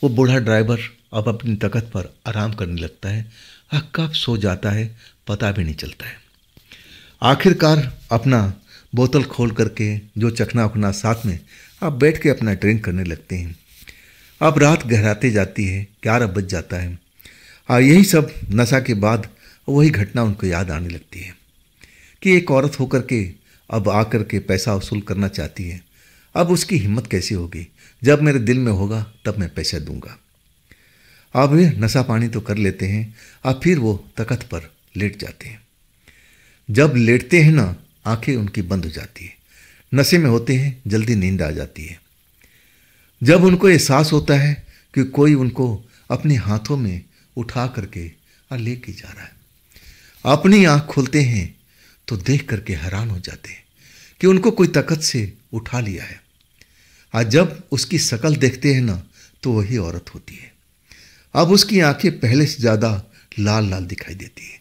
S1: वो बूढ़ा ड्राइवर अब अपनी तकत पर आराम करने लगता है। कब सो जाता है पता भी नहीं चलता है। आखिरकार अपना बोतल खोल करके जो चखना उखना साथ में अब बैठ के अपना ड्रिंक करने लगते हैं। अब रात गहराते जाती है, 11 बज जाता है। और यही सब नशा के बाद वही घटना उनको याद आने लगती है कि एक औरत होकर के अब आकर के पैसा वसूल करना चाहती है। अब उसकी हिम्मत कैसी होगी, जब मेरे दिल में होगा तब मैं पैसा दूंगा। अब वे नशा पानी तो कर लेते हैं, अब फिर वो तख्त पर लेट जाते हैं। जब लेटते हैं ना, आंखें उनकी बंद हो जाती है, नशे में होते हैं, जल्दी नींद आ जाती है। जब उनको एहसास होता है कि कोई उनको अपने हाथों में उठा करके और लेके जा रहा है, अपनी आंख खोलते हैं तो देख करके हैरान हो जाते हैं कि उनको कोई ताकत से उठा लिया है। और जब उसकी शक्ल देखते हैं ना, तो वही औरत होती है। अब उसकी आंखें पहले से ज़्यादा लाल लाल दिखाई देती है।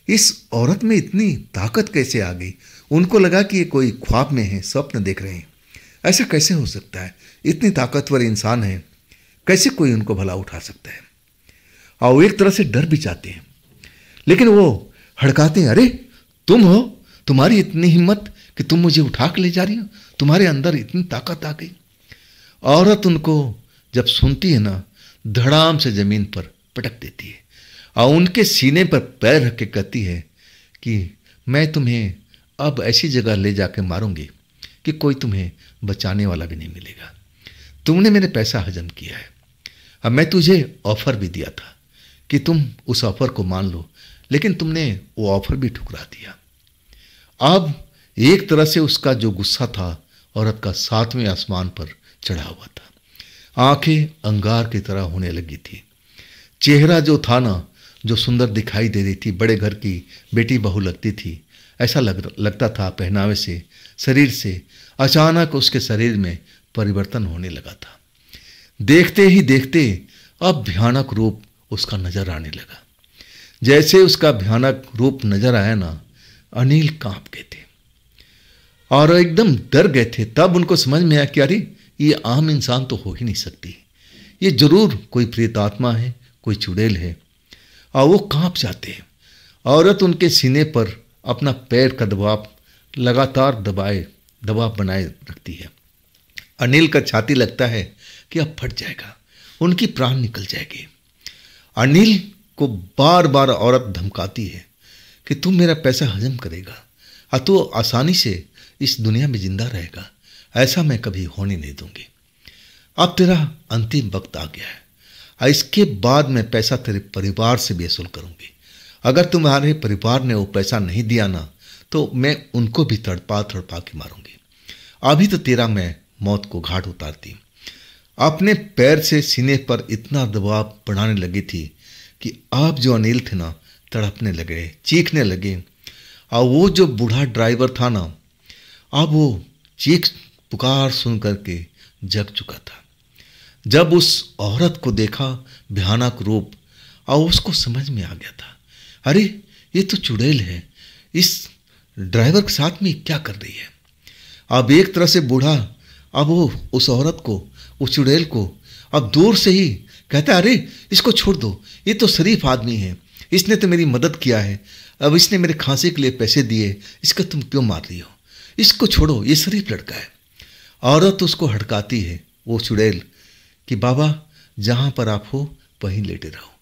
S1: इस औरत में इतनी ताकत कैसे आ गई? उनको लगा कि ये कोई ख्वाब में है, स्वप्न देख रहे हैं। ऐसा कैसे हो सकता है? इतनी ताकतवर इंसान है, कैसे कोई उनको भला उठा सकता है? और वो एक तरह से डर भी जाते हैं, लेकिन वो हड़काते हैं, अरे तुम हो, तुम्हारी इतनी हिम्मत कि तुम मुझे उठा के ले जा रही हो, तुम्हारे अंदर इतनी ताकत आ गई। औरत उनको जब सुनती है ना, धड़ाम से ज़मीन पर पटक देती है और उनके सीने पर पैर रख के कहती है कि मैं तुम्हें अब ऐसी जगह ले जाके मारूंगी कि कोई तुम्हें बचाने वाला भी नहीं मिलेगा। तुमने मेरे पैसा हजम किया है। अब मैं तुझे ऑफर भी दिया था कि तुम उस ऑफर को मान लो, लेकिन तुमने वो ऑफर भी ठुकरा दिया। अब एक तरह से उसका जो गुस्सा था औरत का 7वें आसमान पर चढ़ा हुआ था। आंखें अंगार की तरह होने लगी थी। चेहरा जो था ना, जो सुंदर दिखाई दे रही थी, बड़े घर की बेटी बहू लगती थी, ऐसा लगता था पहनावे से, शरीर से। अचानक उसके शरीर में परिवर्तन होने लगा था। देखते ही देखते अब भयानक रूप उसका नजर आने लगा। जैसे उसका भयानक रूप नजर आया ना, अनिल कांप गए थे और एकदम डर गए थे। तब उनको समझ में आया कि अरे ये आम इंसान तो हो ही नहीं सकती, ये जरूर कोई प्रेतात्मा है, कोई चुड़ैल है। और वो कांप जाते हैं। औरत उनके सीने पर अपना पैर का दबाव लगातार दबाव बनाए रखती है। अनिल का छाती लगता है कि अब फट जाएगा, उनकी प्राण निकल जाएगी। अनिल को बार बार औरत धमकाती है कि तू मेरा पैसा हजम करेगा और तू आसानी से इस दुनिया में जिंदा रहेगा, ऐसा मैं कभी होने नहीं दूंगी। अब तेरा अंतिम वक्त आ गया है और इसके बाद मैं पैसा तेरे परिवार से भी वसूल करूंगी। अगर तुम्हारे परिवार ने वो पैसा नहीं दिया ना, तो मैं उनको भी तड़पा के मारूंगी। अभी तो तेरा मैं मौत को घाट उतारती। अपने पैर से सीने पर इतना दबाव बढ़ाने लगी थी कि अब जो अनिल थे ना, तड़पने लगे, चीखने लगे। और वो जो बूढ़ा ड्राइवर था ना, अब वो चीख पुकार सुन करके जग चुका था। जब उस औरत को देखा भयानक रूप, और उसको समझ में आ गया था, अरे ये तो चुड़ैल है, इस ड्राइवर के साथ में क्या कर रही है। अब एक तरह से बूढ़ा अब वो उस औरत को, उस चुड़ैल को अब दूर से ही कहता है, अरे इसको छोड़ दो, ये तो शरीफ आदमी है, इसने तो मेरी मदद किया है, अब इसने मेरे खांसी के लिए पैसे दिए, इसका तुम क्यों मार रही हो, इसको छोड़ो, ये शरीफ लड़का है। औरत उसको हड़काती है, वो चुड़ैल, कि बाबा जहाँ पर आप हो वहीं लेटे रहो,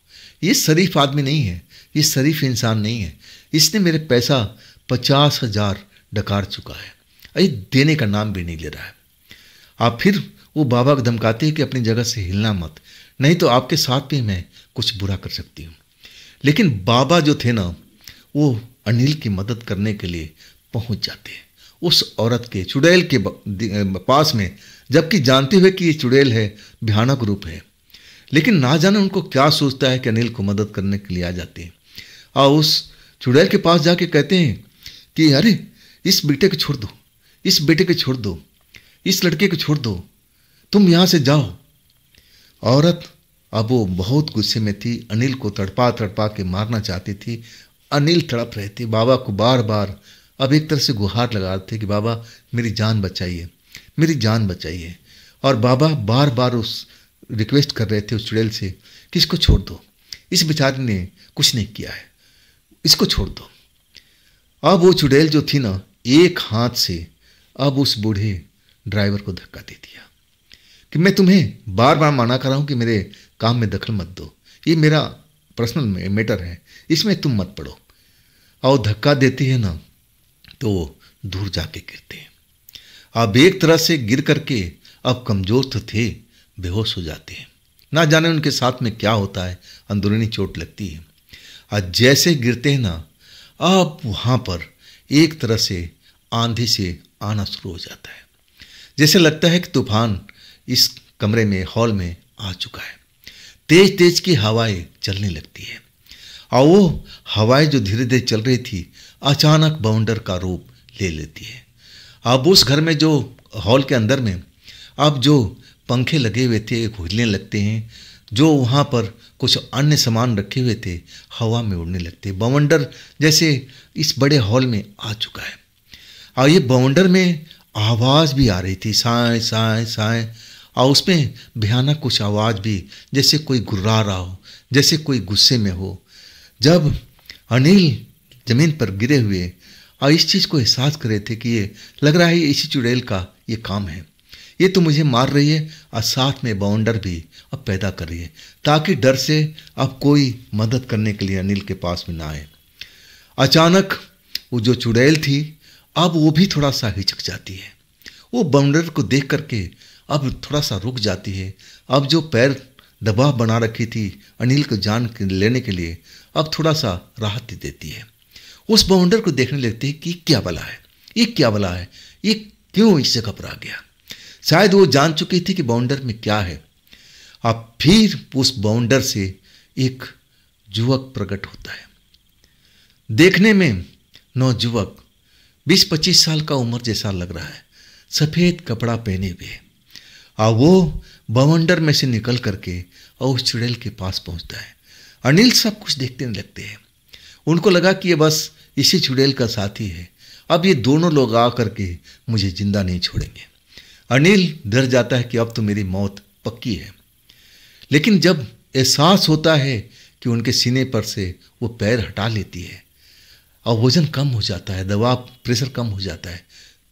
S1: ये शरीफ आदमी नहीं है, ये शरीफ इंसान नहीं है, इसने मेरे पैसा 50,000 डकार चुका है, ये देने का नाम भी नहीं ले रहा है। आप फिर वो बाबा को धमकाते हैं कि अपनी जगह से हिलना मत, नहीं तो आपके साथ भी मैं कुछ बुरा कर सकती हूँ। लेकिन बाबा जो थे ना, वो अनिल की मदद करने के लिए पहुंच जाते हैं उस औरत के, चुड़ैल के पास में, जबकि जानते हुए कि ये चुड़ैल है, भयानक रूप है। लेकिन ना जाने उनको क्या सोचता है कि अनिल को मदद करने के लिए आ जाते हैं। और उस चुड़ैल के पास जाके कहते हैं कि अरे इस बेटे को छोड़ दो, इस बेटे को छोड़ दो, इस लड़के को छोड़ दो, तुम यहाँ से जाओ। औरत अब वो बहुत गुस्से में थी, अनिल को तड़पा के मारना चाहती थी। अनिल तड़प रहे थे, बाबा को बार बार अब एक तरह से गुहार लगा रहे थे कि बाबा मेरी जान बचाइए, मेरी जान बचाइए। और बाबा बार बार उस रिक्वेस्ट कर रहे थे उस चुड़ैल से कि इसको छोड़ दो, इस बेचारे ने कुछ नहीं किया है, इसको छोड़ दो। अब वो चुड़ैल जो थी ना, एक हाथ से अब उस बूढ़े ड्राइवर को धक्का दे दिया कि मैं तुम्हें बार बार मना कर रहा हूं कि मेरे काम में दखल मत दो, ये मेरा पर्सनल मैटर है, इसमें तुम मत पड़ो। और धक्का देती है ना, तो वो दूर जाके गिरते हैं। अब एक तरह से गिर करके अब कमजोर तो थे, बेहोश हो जाते हैं। ना जाने उनके साथ में क्या होता है, अंदरूनी चोट लगती है। और जैसे गिरते हैं ना, अब वहाँ पर एक तरह से आंधी से आना शुरू हो जाता है। जैसे लगता है कि तूफान इस कमरे में, हॉल में आ चुका है। तेज तेज की हवाएं चलने लगती है और वो हवाएं जो धीरे धीरे चल रही थी, अचानक बवंडर का रूप ले लेती है। अब उस घर में, जो हॉल के अंदर में, अब जो पंखे लगे हुए थे हिलने लगते हैं, जो वहाँ पर कुछ अन्य सामान रखे हुए थे हवा में उड़ने लगते। बवंडर जैसे इस बड़े हॉल में आ चुका है। और ये बवंडर में आवाज़ भी आ रही थी, साए साए साए, और उसमें भयानक कुछ आवाज़ भी, जैसे कोई गुर्रा रहा हो, जैसे कोई गुस्से में हो। जब अनिल जमीन पर गिरे हुए और इस चीज़ को एहसास कर रहे थे कि ये लग रहा है इसी चुड़ैल का ये काम है, ये तो मुझे मार रही है और साथ में बाउंडर भी अब पैदा कर रही है, ताकि डर से अब कोई मदद करने के लिए अनिल के पास में ना आए। अचानक वो जो चुड़ैल थी, अब वो भी थोड़ा सा हिचक जाती है। वो बाउंडर को देख करके अब थोड़ा सा रुक जाती है। अब जो पैर दबाव बना रखी थी अनिल को जान लेने के लिए, अब थोड़ा सा राहत देती है। उस बाउंडर को देखने लगती है कि क्या भला है, ये क्या भला है, ये क्यों इससे घबरा गया। शायद वो जान चुकी थी कि बाउंडर में क्या है। अब फिर उस बाउंडर से एक युवक प्रकट होता है। देखने में नौजुवक 20-25 साल का उम्र जैसा लग रहा है, सफ़ेद कपड़ा पहने हुए। और वो बाउंडर में से निकल करके और उस चुड़ैल के पास पहुंचता है। अनिल सब कुछ देखने लगते हैं। उनको लगा कि ये बस इसी चुड़ैल का साथी है, अब ये दोनों लोग आ करके मुझे जिंदा नहीं छोड़ेंगे। अनिल डर जाता है कि अब तो मेरी मौत पक्की है। लेकिन जब एहसास होता है कि उनके सीने पर से वो पैर हटा लेती है और वजन कम हो जाता है, दबाव प्रेशर कम हो जाता है,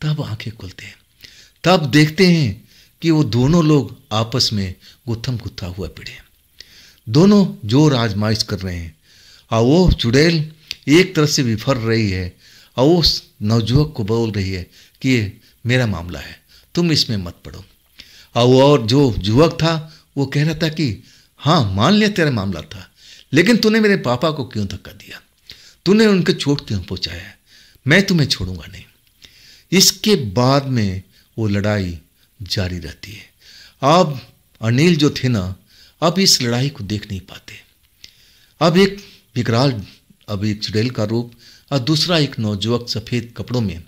S1: तब आंखें खुलते हैं। तब देखते हैं कि वो दोनों लोग आपस में गुत्थम गुत्था हुआ पड़े हैं। दोनों जोर आजमाइश कर रहे हैं और वो चुड़ैल एक तरफ से विफर रही है और उस नवजुवक को बोल रही है कि ये मेरा मामला है, तुम इसमें मत पड़ो। और जो युवक था वो कह रहा था कि हाँ मान लिया तेरा मामला था, लेकिन तूने मेरे पापा को क्यों धक्का दिया, तूने उनके चोट क्यों पहुँचाया, मैं तुम्हें छोड़ूंगा नहीं। इसके बाद में वो लड़ाई जारी रहती है। अब अनिल जो थे ना, अब इस लड़ाई को देख नहीं पाते। अब एक विकराल, अब एक चुड़ैल का रूप और दूसरा एक नौजुवक सफ़ेद कपड़ों में,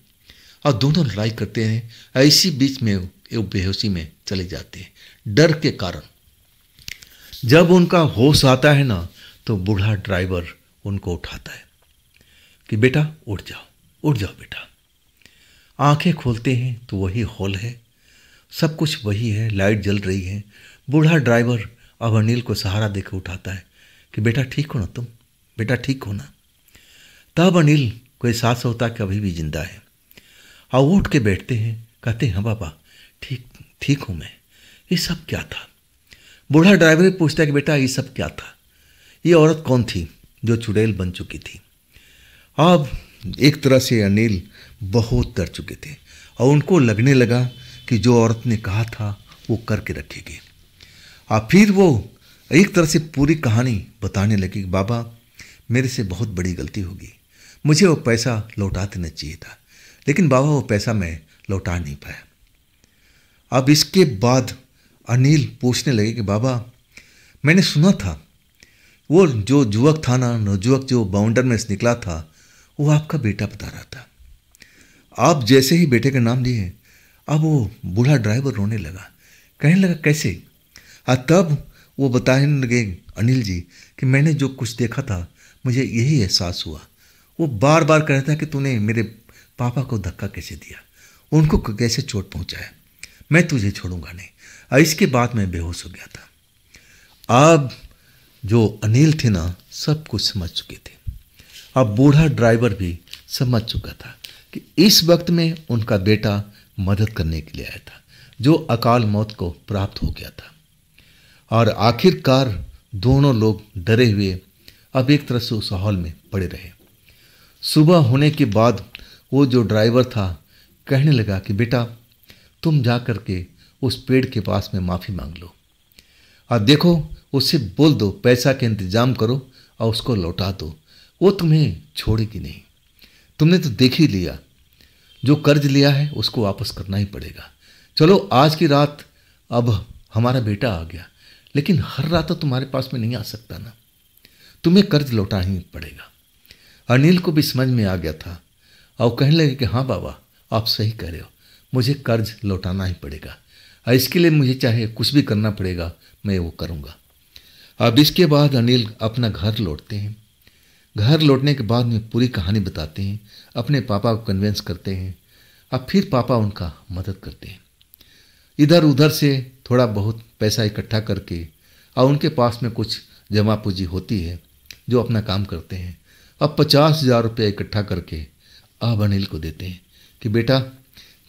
S1: और दोनों लड़ाई करते हैं। ऐसी बीच में वो बेहोशी में चले जाते हैं डर के कारण। जब उनका होश आता है ना, तो बूढ़ा ड्राइवर उनको उठाता है कि बेटा उठ जाओ बेटा। आंखें खोलते हैं तो वही हॉल है, सब कुछ वही है, लाइट जल रही है। बूढ़ा ड्राइवर अब अनिल को सहारा देकर उठाता है कि बेटा ठीक हो ना तुम, बेटा ठीक हो ना। तब अनिल को एहसास होता कि अभी भी जिंदा है और उठ के बैठते हैं, कहते हैं हाँ बाबा ठीक हूँ मैं। ये सब क्या था? बूढ़ा ड्राइवर पूछता है कि बेटा ये सब क्या था, ये औरत कौन थी जो चुड़ैल बन चुकी थी? अब एक तरह से अनिल बहुत डर चुके थे और उनको लगने लगा कि जो औरत ने कहा था वो करके रखेगी। और फिर वो एक तरह से पूरी कहानी बताने लगी कि बाबा मेरे से बहुत बड़ी गलती होगी, मुझे वो पैसा लौटा देना चाहिए था, लेकिन बाबा वो पैसा मैं लौटा नहीं पाया। अब इसके बाद अनिल पूछने लगे कि बाबा मैंने सुना था वो जो युवक था ना, नौजुवक जो बाउंडर में से निकला था, वो आपका बेटा बता रहा था। आप जैसे ही बेटे का नाम लिए, अब वो बूढ़ा ड्राइवर रोने लगा, कहने लगा कैसे? तब वो बताने लगे अनिल जी कि मैंने जो कुछ देखा था मुझे यही एहसास हुआ। वो बार बार कह रहा था कि तूने मेरे पापा को धक्का कैसे दिया, उनको कैसे चोट पहुंचाया, मैं तुझे छोड़ूंगा नहीं। और इसके बाद मैं बेहोश हो गया था। अब जो अनिल थे ना, सब कुछ समझ चुके थे। अब बूढ़ा ड्राइवर भी समझ चुका था कि इस वक्त में उनका बेटा मदद करने के लिए आया था, जो अकाल मौत को प्राप्त हो गया था। और आखिरकार दोनों लोग डरे हुए अब एक तरह से उस हॉल में पड़े रहे। सुबह होने के बाद वो जो ड्राइवर था कहने लगा कि बेटा तुम जा कर के उस पेड़ के पास में माफ़ी मांग लो और देखो उससे बोल दो पैसा के इंतजाम करो और उसको लौटा दो, वो तुम्हें छोड़ेगी नहीं। तुमने तो देख ही लिया, जो कर्ज लिया है उसको वापस करना ही पड़ेगा। चलो आज की रात अब हमारा बेटा आ गया, लेकिन हर रात तो तुम्हारे पास में नहीं आ सकता ना, तुम्हें कर्ज लौटा ही पड़ेगा। अनिल को भी समझ में आ गया था और कहने लगे कि हाँ बाबा आप सही कह रहे हो, मुझे कर्ज लौटाना ही पड़ेगा और इसके लिए मुझे चाहे कुछ भी करना पड़ेगा, मैं वो करूँगा। अब इसके बाद अनिल अपना घर लौटते हैं। घर लौटने के बाद में पूरी कहानी बताते हैं, अपने पापा को कन्विंस करते हैं। अब फिर पापा उनका मदद करते हैं, इधर उधर से थोड़ा बहुत पैसा इकट्ठा करके, और उनके पास में कुछ जमा पूंजी होती है जो अपना काम करते हैं। अब 50,000 रुपये इकट्ठा करके अब अनिल को देते हैं कि बेटा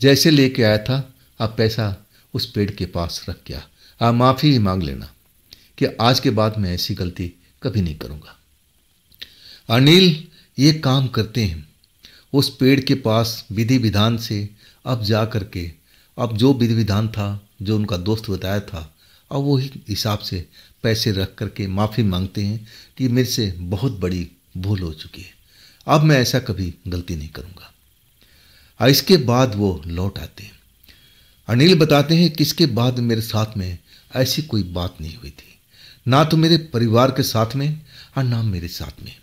S1: जैसे लेके आया था अब पैसा उस पेड़ के पास रख गया, आप माफ़ी ही मांग लेना कि आज के बाद मैं ऐसी गलती कभी नहीं करूँगा। अनिल ये काम करते हैं, उस पेड़ के पास विधि विधान से अब जा कर के, अब जो विधि विधान था जो उनका दोस्त बताया था, और वो हिसाब से पैसे रख करके माफ़ी मांगते हैं कि मेरे से बहुत बड़ी भूल हो चुकी है, अब मैं ऐसा कभी गलती नहीं करूँगा। और इसके बाद वो लौट आते हैं। अनिल बताते हैं कि इसके बाद मेरे साथ में ऐसी कोई बात नहीं हुई थी, ना तो मेरे परिवार के साथ में और ना मेरे साथ में।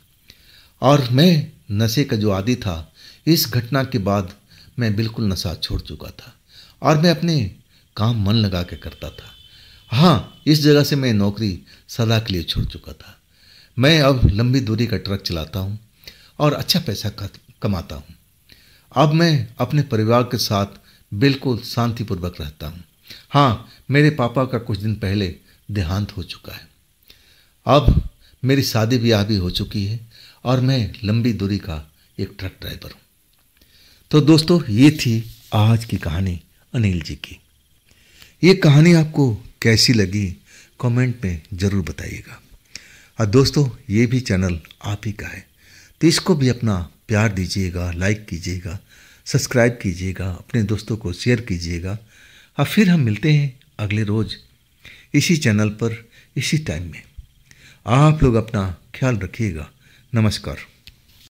S1: और मैं नशे का जो आदी था, इस घटना के बाद मैं बिल्कुल नशा छोड़ चुका था और मैं अपने काम मन लगा के करता था। हाँ, इस जगह से मैं नौकरी सदा के लिए छोड़ चुका था। मैं अब लंबी दूरी का ट्रक चलाता हूँ और अच्छा पैसा कमाता हूँ। अब मैं अपने परिवार के साथ बिल्कुल शांतिपूर्वक रहता हूँ। हाँ, मेरे पापा का कुछ दिन पहले देहांत हो चुका है। अब मेरी शादी ब्याह भी हो चुकी है और मैं लंबी दूरी का एक ट्रक ड्राइवर हूँ। तो दोस्तों, ये थी आज की कहानी अनिल जी की। ये कहानी आपको कैसी लगी कमेंट में ज़रूर बताइएगा। और दोस्तों, ये भी चैनल आप ही का है, तो इसको भी अपना प्यार दीजिएगा, लाइक कीजिएगा, सब्सक्राइब कीजिएगा, अपने दोस्तों को शेयर कीजिएगा। और फिर हम मिलते हैं अगले रोज़ इसी चैनल पर, इसी टाइम में। आप लोग अपना ख्याल रखिएगा। नमस्कार।